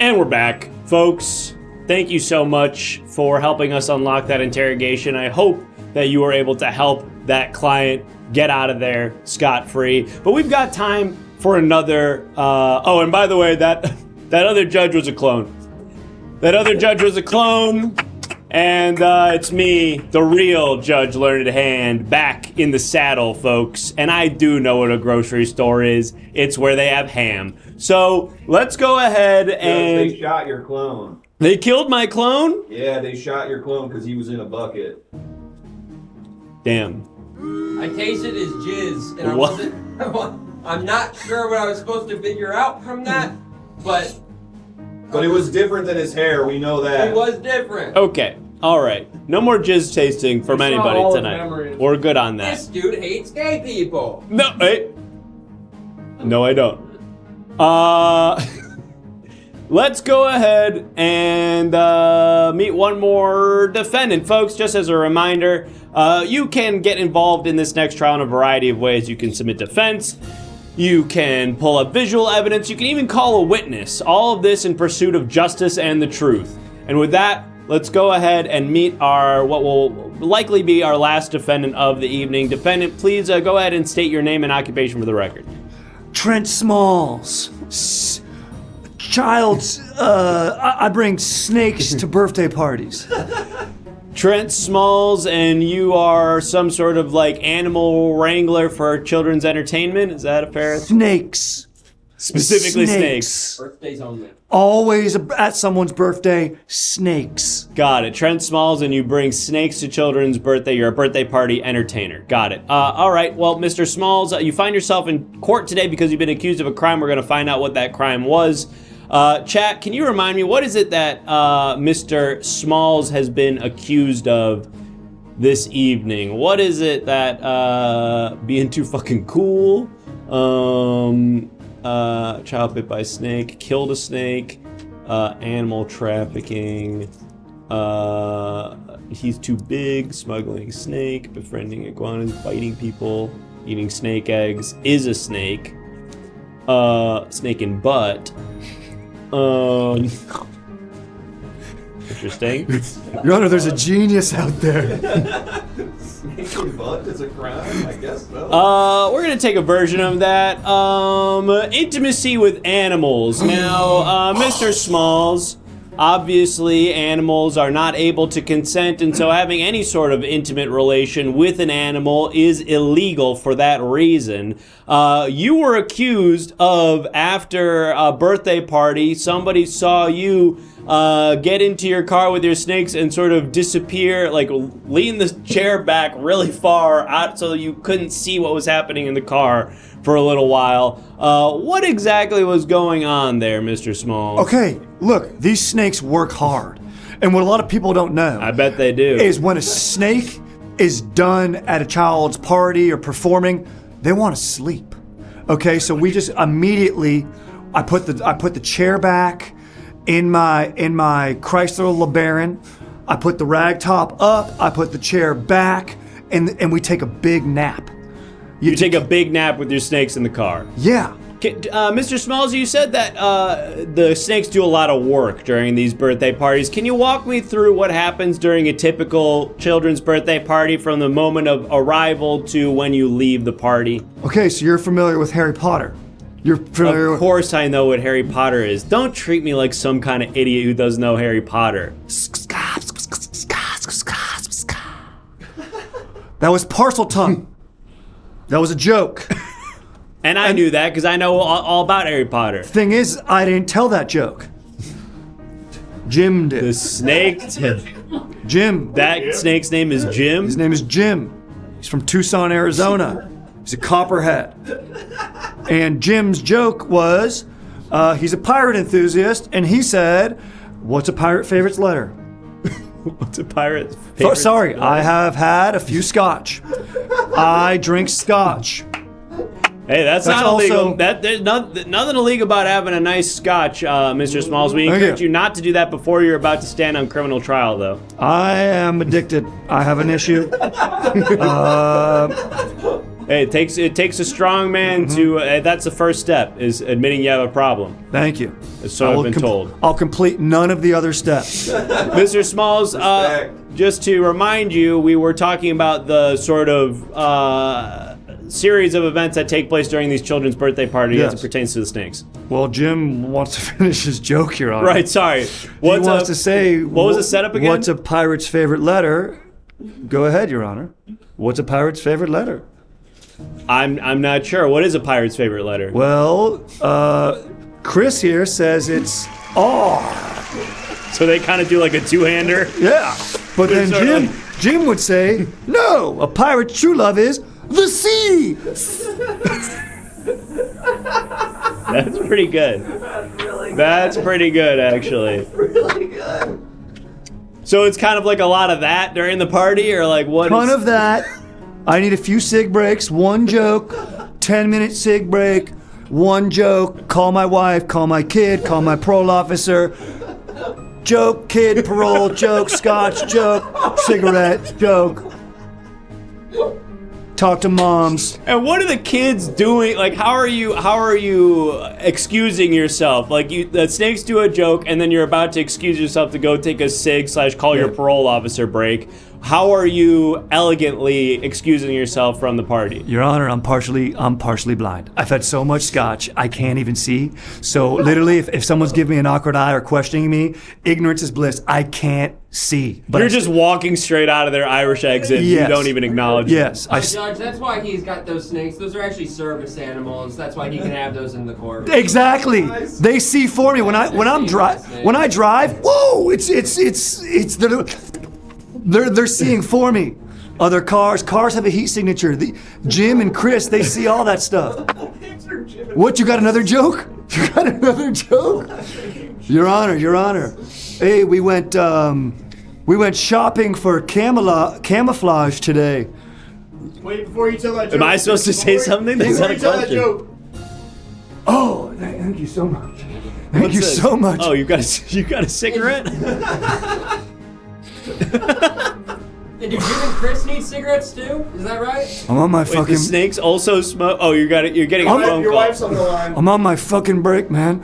And we're back, folks. Thank you so much for helping us unlock that interrogation. I hope that you were able to help that client get out of there scot-free. But we've got time for another... oh, and by the way, that other judge was a clone. That other judge was a clone. And it's me, the real Judge Learned Hand, back in the saddle, folks. And I do know what a grocery store is. It's where they have ham. So let's go ahead and... They shot your clone. They killed my clone? Yeah, they shot your clone because he was in a bucket. Damn. I tasted his jizz, and What? I'm not sure what I was supposed to figure out from that, but it was different than his hair, we know that. it was different. Okay. All right. No more jizz tasting from It's not anybody all his tonight. memories. We're good on that. This dude hates gay people. No, hey. No, I don't. Let's go ahead and meet one more defendant, folks. Just as a reminder, you can get involved in this next trial in a variety of ways. You can submit defense. You can pull up visual evidence. You can even call a witness. All of this in pursuit of justice and the truth. And with that, let's go ahead and meet our, what will likely be our last defendant of the evening. Defendant, please go ahead and state your name and occupation for the record. Trent Smalls. I bring snakes to birthday parties. Trent Smalls, and you are some sort of like animal wrangler for children's entertainment? Is that a fair? Snakes. Specifically snakes. Birthdays only. Always at someone's birthday, snakes. Got it. Trent Smalls, and you bring snakes to children's birthday. You're a birthday party entertainer. Got it. All right. Well, Mr. Smalls, you find yourself in court today because you've been accused of a crime. We're going to find out what that crime was. Chat, can you remind me, what is it that Mr. Smalls has been accused of this evening? What is it that being too fucking cool? Child bit by snake, killed a snake, animal trafficking, he's too big, smuggling snake, befriending iguanas, biting people, eating snake eggs, is a snake, snake in butt, interesting. Your Honor, there's a genius out there. Snake in butt is a crime? I guess so. We're gonna take a version of that. Intimacy with animals. Now, Mr. Smalls, obviously animals are not able to consent, and so having any sort of intimate relation with an animal is illegal for that reason. You were accused of, after a birthday party, somebody saw you get into your car with your snakes and sort of disappear, like lean the chair back really far out so you couldn't see what was happening in the car for a little while. What exactly was going on there, Mr. Smalls? Okay, look, these snakes work hard. And what a lot of people don't know, I bet they do. is when a snake is done at a child's party or performing, they want to sleep. Okay, so we just immediately, I put the chair back in my Chrysler LeBaron. I put the rag top up. I put the chair back, and we take a big nap. You take a big nap with your snakes in the car. Yeah. Mr. Smalls, you said that the snakes do a lot of work during these birthday parties. Can you walk me through what happens during a typical children's birthday party from the moment of arrival to when you leave the party? Okay, so you're familiar with Harry Potter. You're familiar Of course I know what Harry Potter is. Don't treat me like some kind of idiot who doesn't know Harry Potter. That was Parseltongue. That was a joke. And I knew that because I know all about Harry Potter. Thing is, I didn't tell that joke. Jim did. The snake? Jim. That snake's name is Jim? His name is Jim. He's from Tucson, Arizona. He's a copperhead. And Jim's joke was, he's a pirate enthusiast, and he said, "What's a pirate favorite's letter?" What's a pirate's favorite? Sorry, I have had a few scotch. I drink scotch. Hey, that's not also- illegal. There's nothing illegal about having a nice scotch, Mr. Smalls. We Thank encourage you. you not to do that before you're about to stand on criminal trial, though. I am addicted. I have an issue. Hey, it takes a strong man to. That's the first step, is admitting you have a problem. Thank you. So I've been told. I'll complete none of the other steps. Mr. Smalls, just to remind you, we were talking about the sort of series of events that take place during these children's birthday parties as it pertains to the snakes. Well, Jim wants to finish his joke, Your Honor. Right, sorry. He wants to say... What was the setup again? What's a pirate's favorite letter? Go ahead, Your Honor. What's a pirate's favorite letter? I'm not sure. What is a pirate's favorite letter? Well, Chris here says it's R. So they kind of do like a two-hander? Yeah. But then Jim would say, no, a pirate's true love is the sea. That's pretty good. That's pretty good, actually. Really good. So it's kind of like a lot of that during the party, or like what? Ton of that. I need a few sig breaks, one joke, 10-minute sig break, one joke, call my wife, call my kid, call my parole officer, joke, kid, parole, joke, scotch, joke, cigarette, joke. Talk to moms. And what are the kids doing? Like, how are you excusing yourself? Like, the snakes do a joke, and then you're about to excuse yourself to go take a cig / call your parole officer break. How are you elegantly excusing yourself from the party? Your Honor, I'm partially blind. I've had so much scotch, I can't even see. So literally, if someone's giving me an awkward eye or questioning me, ignorance is bliss. I can't see. But you're just walking straight out of their Irish exit. Yes. You don't even acknowledge Yes. Judge, that's why he's got those snakes. Those are actually service animals. That's why he can have those in the court. Exactly. They see for me when I drive. Whoa! They're seeing for me. Other cars have a heat signature. Jim and Chris, they see all that stuff. What? You got another joke? You got another joke? Your Honor. Hey, we went shopping for camouflage today. Wait, before you tell that joke. Am I supposed to say something? That's not a question. Oh, thank you so much. Thank you so much. Oh, you got a cigarette? And do Jim and Chris need cigarettes too? Is that right? I'm on my Wait, fucking. the snakes also smoke. Oh, you're getting a phone call. Your wife's on the line. I'm on my fucking break, man.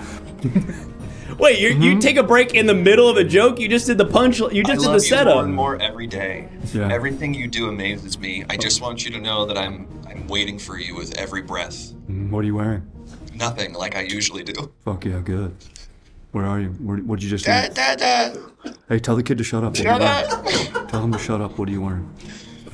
Wait, you take a break in the middle of a joke? You just did the punch. You just did the setup. I love you more and more every day. Yeah. Everything you do amazes me. I just want you to know that I'm waiting for you with every breath. What are you wearing? Nothing, like I usually do. Fuck yeah, good. Where are you? What'd you just do? Dad. Hey, tell the kid to shut up. Shut up. Tell him to shut up. What are you wearing?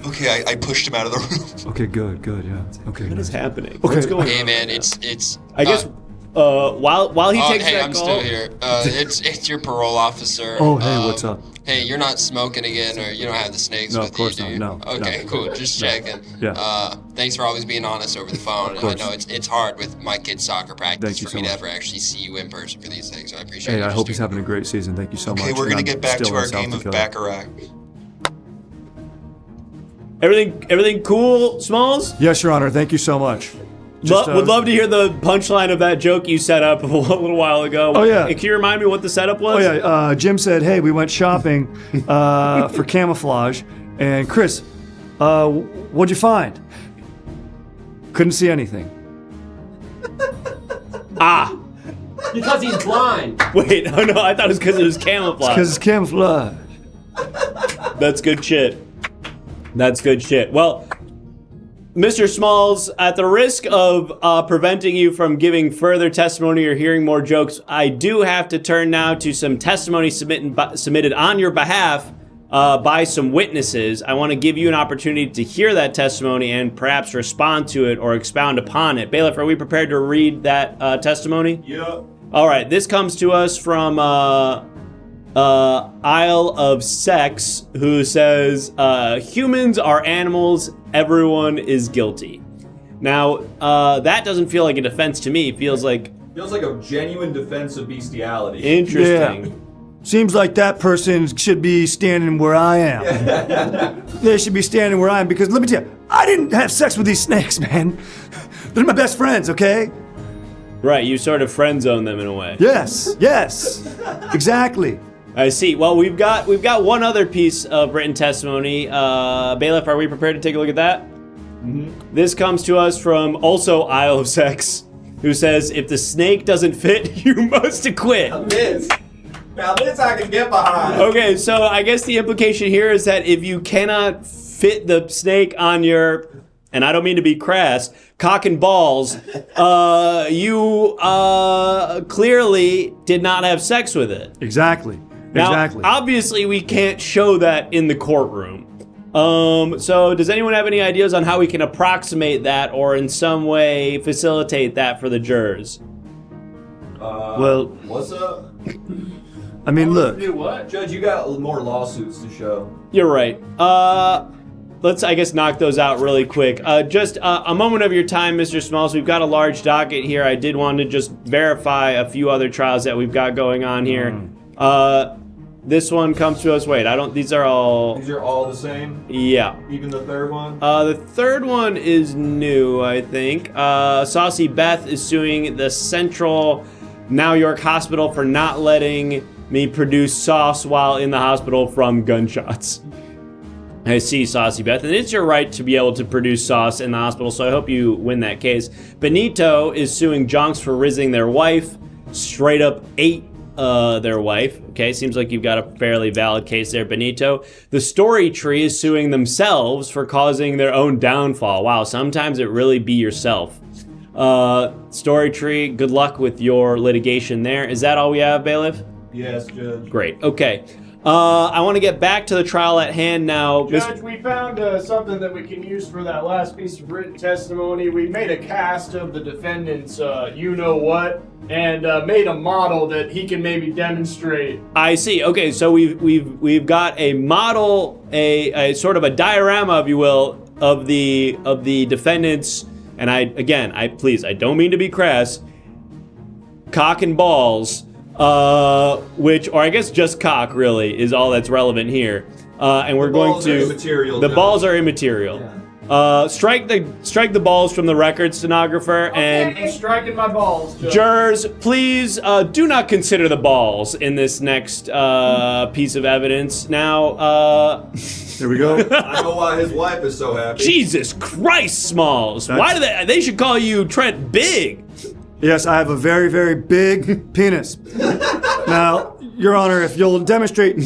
Okay, I pushed him out of the room. Okay, good, yeah. Okay. What is happening? Okay. What's going on? Hey man, it's. I guess while he takes hey, that I'm call. still here. It's your parole officer. Oh, hey, what's up? Hey, you're not smoking again, or you don't have the snakes No, with of course you, do you? not. No, Okay, no. cool. Just checking. Yeah. Thanks for always being honest over the phone. I know it's hard with my kid's soccer practice Thank you for so me to much. ever actually see you in person for these things. So I appreciate it. Hey, I hope he's having a great season. Thank you so much. Okay, we're gonna And get I'm back still to in our South game of Dakota. Baccarat. Everything cool, Smalls? Yes, Your Honor. Thank you so much. Would love to hear the punchline of that joke you set up a little while ago. Oh, yeah. Can you remind me what the setup was? Oh yeah, Jim said, "Hey, we went shopping for camouflage." And Chris, what'd you find? Couldn't see anything. Because he's blind. Wait, oh no, I thought it was because it was camouflage. Because it's camouflage. That's good shit. That's good shit. Well, Mr. Smalls, at the risk of preventing you from giving further testimony or hearing more jokes, I do have to turn now to some testimony submitted on your behalf by some witnesses. I want to give you an opportunity to hear that testimony and perhaps respond to it or expound upon it. Bailiff, are we prepared to read that testimony? Yeah. All right, this comes to us from Isle of Sex, who says, humans are animals, everyone is guilty. Now, that doesn't feel like a defense to me. It feels like a genuine defense of bestiality. interesting. Yeah. Seems like that person should be standing where I am. They should be standing where I am because let me tell you, I didn't have sex with these snakes, man. They're my best friends, okay? Right, you sort of friend zone them in a way. Yes, exactly. I see. Well, we've got one other piece of written testimony. Bailiff, are we prepared to take a look at that? This comes to us from also Isle of Sex, who says, if the snake doesn't fit, you must acquit. Now this I can get behind. Okay, so I guess the implication here is that if you cannot fit the snake on your, and I don't mean to be crass, cock and balls, you clearly did not have sex with it. Exactly. Now, Exactly. obviously, we can't show that in the courtroom. So does anyone have any ideas on how we can approximate that or in some way facilitate that for the jurors? Well, What's up? I mean, look. Do what? Judge, you got more lawsuits to show. You're right. Let's, I guess, knock those out really quick. Just a moment of your time, Mr. Smalls. We've got a large docket here. I did want to just verify a few other trials that we've got going on here. This one comes to us. Wait, these are all the same? Yeah. Even the third one? The third one is new, I think. Saucy Beth is suing the Central Now York Hospital for not letting me produce sauce while in the hospital from gunshots. I see, Saucy Beth, and it's your right to be able to produce sauce in the hospital, so I hope you win that case. Benito is suing Jonks for rizzing their wife, straight up ate their wife. Okay, seems like you've got a fairly valid case there, Benito. The Story Tree is suing themselves for causing their own downfall. Wow, sometimes it really be yourself. Story Tree, good luck with your litigation there. Is that all we have, Bailiff? Yes, Judge. Great, okay. I want to get back to the trial at hand now. Judge, we found something that we can use for that last piece of written testimony. We made a cast of the defendant's you-know-what and made a model that he can maybe demonstrate. I see. Okay, so we've got a model, a sort of a diorama, if you will, of the defendant's, and I don't mean to be crass, cock and balls. Which, or I guess just cock really is all that's relevant here. And we're going to. The balls are immaterial. Strike the balls from the record, stenographer, and I'm striking my balls, Judge. Jurors, please do not consider the balls in this next piece of evidence. Now, There we go. I know why his wife is so happy. Jesus Christ, Smalls! Why do they should call you Trent Big? Yes, I have a very, very big penis. Now, Your Honor, if you'll demonstrate,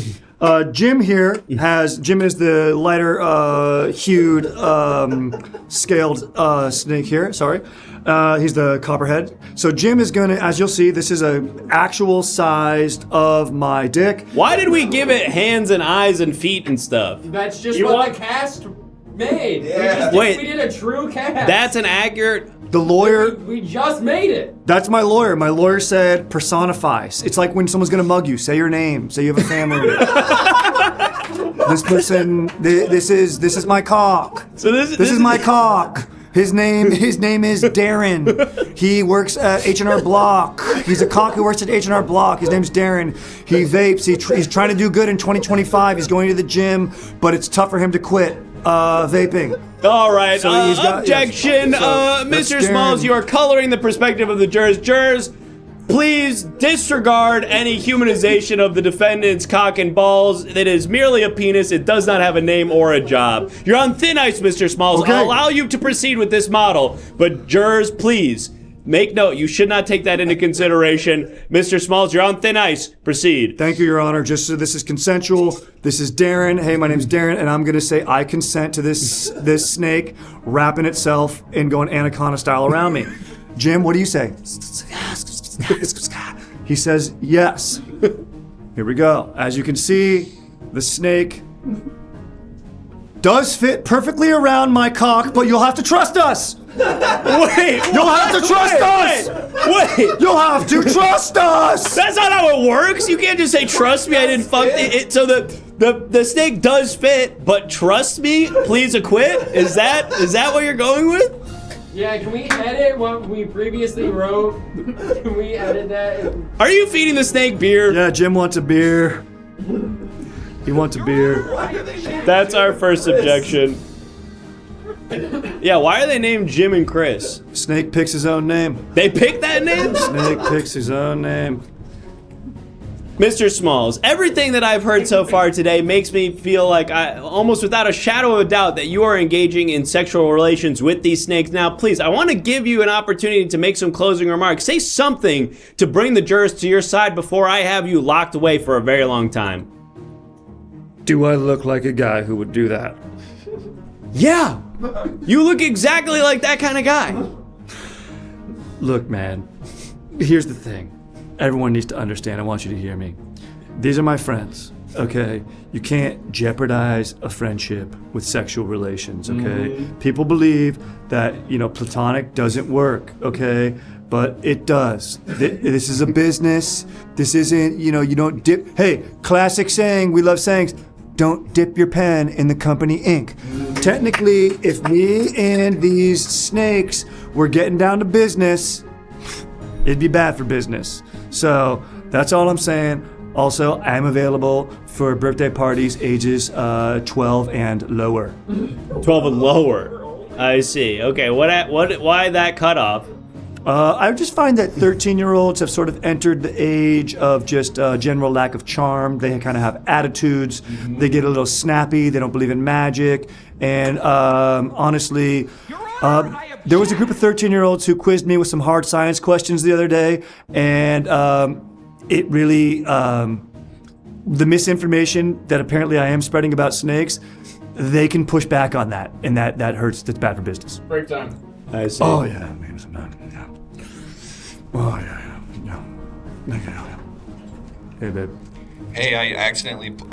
Jim here Jim is the lighter hued scaled snake here, sorry. He's the copperhead. So Jim is gonna, as you'll see, this is a actual sized of my dick. Why did we give it hands and eyes and feet and stuff? That's just what the cast made. Yeah. Wait. We did a true cast. That's an accurate. The lawyer, We just made it. that's my lawyer. My lawyer said personify. It's like when someone's gonna mug you, say your name, say you have a family. This person, this is my cock. So this This is my cock. His name is Darren. He works at H&R Block. He's a cock who works at H&R Block. His name's Darren. He vapes. He's trying to do good in 2025. He's going to the gym, but it's tough for him to quit vaping. All right. So he's got- objection, yes. So, that's Mr. Smalls. Darren. You are coloring the perspective of the jurors. Jurors, please disregard any humanization of the defendant's cock and balls. It is merely a penis. It does not have a name or a job. You're on thin ice, Mr. Smalls. Okay. I'll allow you to proceed with this model, but jurors, please make note. You should not take that into consideration. Mr. Smalls, you're on thin ice. Proceed. Thank you, Your Honor. Just so this is consensual. This is Darren. Hey, my name's Darren, and I'm gonna say I consent to this snake wrapping itself and going anaconda style around me. Jim, what do you say? He says yes. Here we go. As you can see, the snake does fit perfectly around my cock, but you'll have to trust us. Wait. You'll have to trust us. Wait. You'll have to trust us. That's not how it works. You can't just say, trust me, I didn't fuck it. So the snake does fit, but trust me, please acquit? Is that what you're going with? Yeah, can we edit what we previously wrote? Can we edit that? Are you feeding the snake beer? Yeah, Jim wants a beer. He wants a beer. That's our first objection. Yeah, why are they named Jim and Chris? Snake picks his own name. They picked that name? Snake picks his own name. Mr. Smalls, everything that I've heard so far today makes me feel like almost without a shadow of a doubt that you are engaging in sexual relations with these snakes. Now, please, I want to give you an opportunity to make some closing remarks. Say something to bring the jurors to your side before I have you locked away for a very long time. Do I look like a guy who would do that? Yeah, you look exactly like that kind of guy. Look, man, here's the thing. Everyone needs to understand. I want you to hear me. These are my friends, okay? You can't jeopardize a friendship with sexual relations, okay? People believe that, platonic doesn't work, okay? But it does. This is a business. This isn't, you don't dip. Hey, classic saying, we love sayings. Don't dip your pen in the company ink. Technically, if me and these snakes were getting down to business, it'd be bad for business. So that's all I'm saying. Also, I'm available for birthday parties ages 12 and lower. 12 and lower. I see. Okay, why that cutoff? I just find that 13-year-olds have sort of entered the age of just general lack of charm. They kind of have attitudes. They get a little snappy. They don't believe in magic. And honestly, there was a group of 13-year-olds who quizzed me with some hard science questions the other day. And it really, the misinformation that apparently I am spreading about snakes, they can push back on that. And that hurts. That's bad for business. Break time. I see. Oh, yeah. Maybe some time. Yeah. Oh, yeah. Hey, babe. Hey, I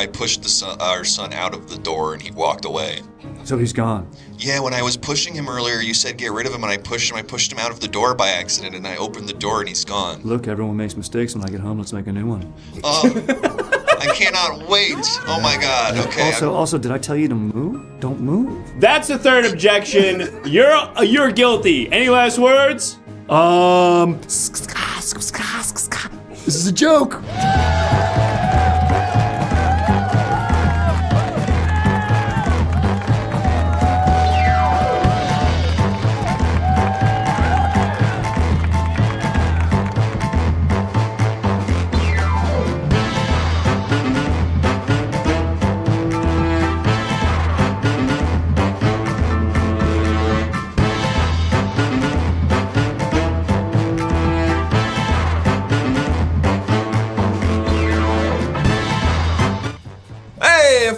pushed our son out of the door and he walked away. So he's gone. Yeah, when I was pushing him earlier, you said get rid of him, and I pushed him out of the door by accident, and I opened the door and he's gone. Look, everyone makes mistakes. When I get home, let's make a new one. I cannot wait. Oh my God. Okay. Also, did I tell you to move? Don't move. That's the third objection. You're guilty. Any last words? This is a joke.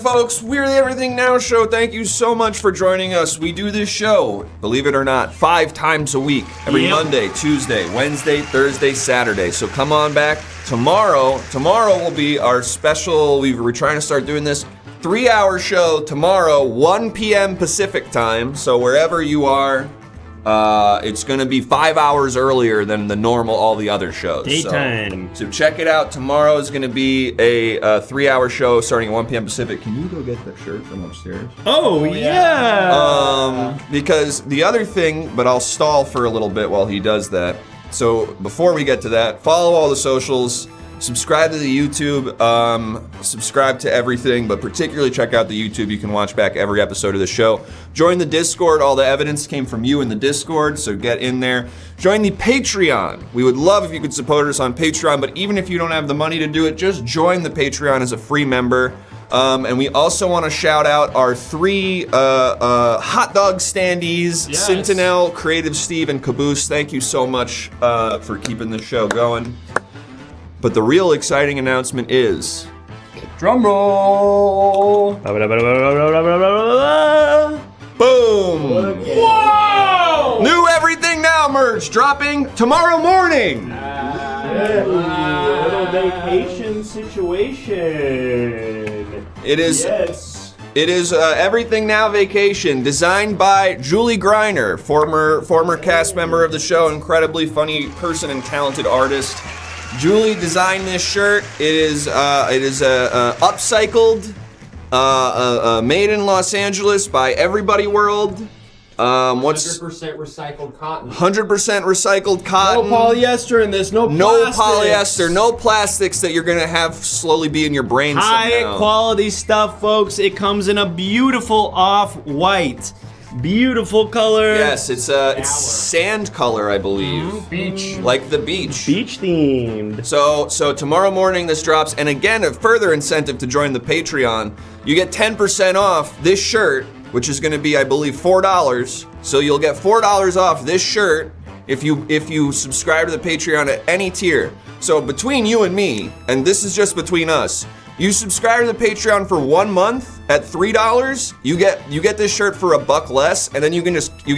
Folks, we're the Everything Now Show. Thank you so much for joining us. We do this show, believe it or not, 5 times a week. Every Monday, Tuesday, Wednesday, Thursday, Saturday. So come on back tomorrow. Tomorrow will be our special, we're trying to start doing this 3-hour show tomorrow, 1 p.m. Pacific time. So wherever you are, it's going to be 5 hours earlier than the normal, all the other shows. Daytime. So check it out. Tomorrow is going to be a 3-hour show starting at 1 p.m. Pacific. Can you go get the shirt from upstairs? Oh, yeah. Because the other thing, but I'll stall for a little bit while he does that. So before we get to that, follow all the socials. Subscribe to the YouTube, subscribe to everything, but particularly check out the YouTube. You can watch back every episode of the show. Join the Discord. All the evidence came from you in the Discord, so get in there. Join the Patreon. We would love if you could support us on Patreon, but even if you don't have the money to do it, just join the Patreon as a free member. And we also want to shout out our 3 hot dog standees, yes. Sentinel, Creative Steve, and Caboose. Thank you so much for keeping the show going. But the real exciting announcement is... Drum roll! Boom! Whoa! New Everything Now merch dropping tomorrow morning! Little vacation situation. It is... Yes. It is Everything Now Vacation, designed by Julie Greiner, former cast member of the show, incredibly funny person and talented artist. Julie designed this shirt. It is upcycled, made in Los Angeles by Everybody World. 100% recycled cotton. 100% recycled cotton. No polyester in this. No plastics. No polyester. No plastics that you're gonna have slowly be in your brain somehow. High quality stuff, folks. It comes in a beautiful off-white. Beautiful color. Yes, it's sand color, I believe. Beach. Like the beach. Beach themed. So tomorrow morning this drops, and again, a further incentive to join the Patreon. You get 10% off this shirt, which is going to be, I believe, $4. So you'll get $4 off this shirt if you subscribe to the Patreon at any tier. So between you and me, and this is just between us, you subscribe to the Patreon for 1 month at $3, you get this shirt for $1 less, and then you get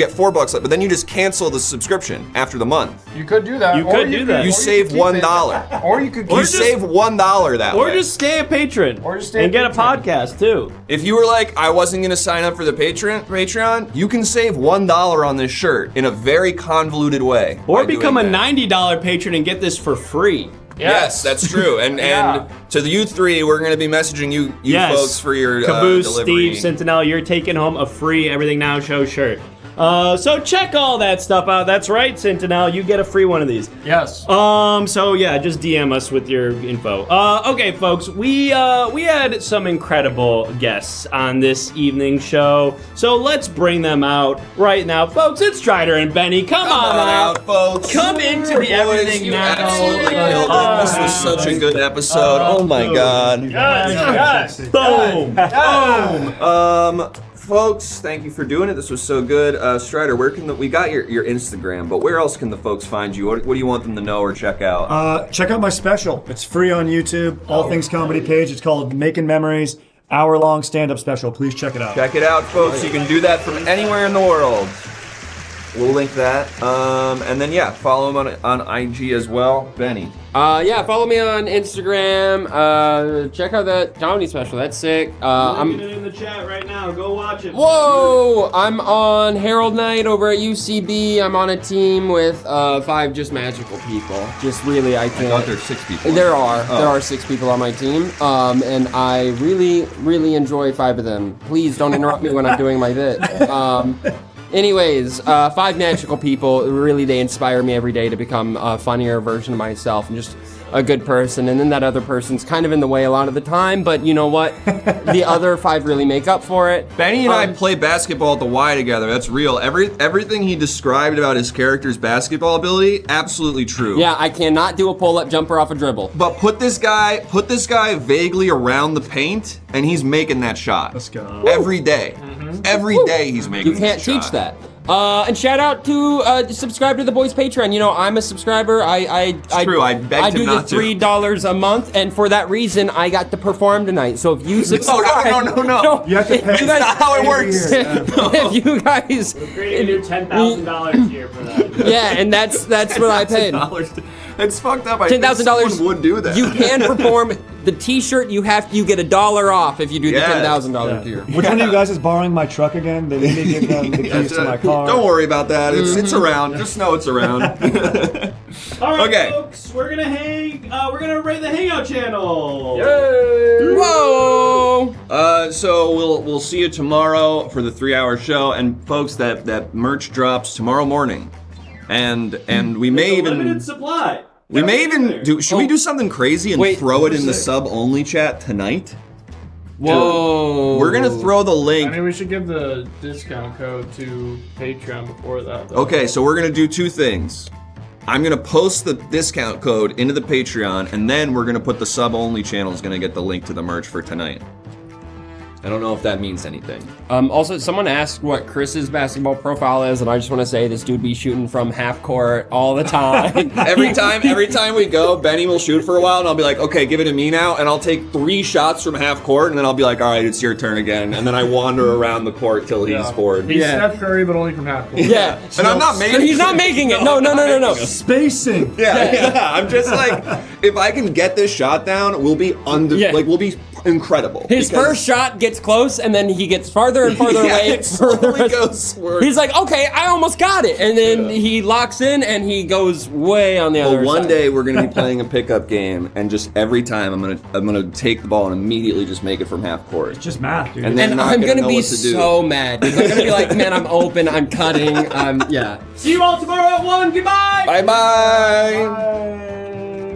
$4 less, but then you just cancel the subscription after the month. You could do that. You could do that. You save $1. Or you could You save $1 that way. Or just stay a patron. Or just stay and a get a patron. podcast too. If you were like, I wasn't gonna sign up for the Patreon, you can save $1 on this shirt in a very convoluted way. Or by become a doing that. $90 patron and get this for free. Yes, that's true. And Yeah. and to the you three, we're gonna be messaging you Yes. folks for your Caboose, delivery. Steve, Sentinel, you're taking home a free Everything Now Show shirt. So check all that stuff out. That's right, Sentinel. You get a free one of these. Yes. So yeah, just DM us with your info. Okay, folks, we had some incredible guests on this evening show. So let's bring them out right now, folks. It's Strider and Benny. Come on out. folks. Come into the Everything You Now. absolutely killed it. This was such a good episode. Oh my god. Yes. Boom. Boom. Folks, thank you for doing it. This was so good. Strider, where can we got your Instagram, but where else can the folks find you? What do you want them to know or check out? Check out my special. It's free on YouTube. All Things Comedy page. It's called Making Memories. Hour-long stand-up special. Please check it out. Check it out, folks. You can do that from anywhere in the world. We'll link that. And then yeah, follow him on IG as well. Benny. Yeah, follow me on Instagram. Check out that comedy special. That's sick. I'm it in the chat right now. Go watch it. Whoa! I'm on Herald Night over at UCB. I'm on a team with 5 just magical people. Just really, I I think. thought there's 6 people. There are 6 people on my team, and I really enjoy 5 of them. Please don't interrupt me when I'm doing my bit. Anyways, 5 magical people, really they inspire me every day to become a funnier version of myself and just a good person. And then that other person's kind of in the way a lot of the time, but you know what? The other 5 really make up for it. Benny and I play basketball at the Y together. That's real. Everything he described about his character's basketball ability, absolutely true. Yeah, I cannot do a pull-up jumper off a dribble. But put this guy vaguely around the paint, and he's making that shot. Let's go. Every day. Every day he's making You can't that shot. teach that. And shout out to subscribe to the boys Patreon. You know, I'm a subscriber. True, I begged do him not the to. $3 a month, and for that reason, I got to perform tonight. So if you subscribe, no. You have to pay. you guys, That's not how it works. if you guys, Creating a new $10,000 tier for that. yeah, and that's what I paid. It's fucked up. I think $10,000 someone would do that. You can perform the T-shirt. You get $1 off if you do the Yes. $10,000 tier. Which one of you guys is borrowing my truck again? They need me to give them the keys to my car. Don't worry about that. It's around. Just know it's around. All right, Okay. folks, we're gonna rate the Hangout channel. Whoa! So we'll see you tomorrow for the 3-hour show, and folks, that merch drops tomorrow morning, and we may even Limited supply. we may even do. Should we do something crazy and Wait, throw it in the sub only chat tonight? Whoa! We're gonna throw the I link. mean, we should give the discount code to Patreon before that, though. Okay, so we're gonna do 2 things. I'm gonna post the discount code into the Patreon, and then we're gonna put the sub only channel is gonna get the link to the merch for tonight. I don't know if that means anything. Also, someone asked what Chris's basketball profile is, and I just want to say this dude be shooting from half court all the time. Every time we go, Benny will shoot for a while, and I'll be like, okay, give it to me now, and I'll take 3 shots from half court, and then I'll be like, all right, it's your turn again, and then I wander around the court till he's bored. He's Steph Curry, but only from half court. Yeah, And I'm not making. he's not making it. No. Spacing. Yeah. I'm just like, if I can get this shot down, we'll be we'll be incredible. His first shot gets close, and then he gets farther and farther away. it slowly goes worse. He's like, okay, I almost got it, and then he locks in, and he goes way on the other Well, one side. day we're gonna be playing a pickup game, and just every time I'm gonna take the ball and immediately just make it from half court. Just math, dude. And then And not I'm gonna gonna know be what to do. so mad. 'Cause I'm gonna be like, man, I'm open, I'm cutting, yeah. See you all tomorrow at 1. Goodbye. Bye bye. Bye.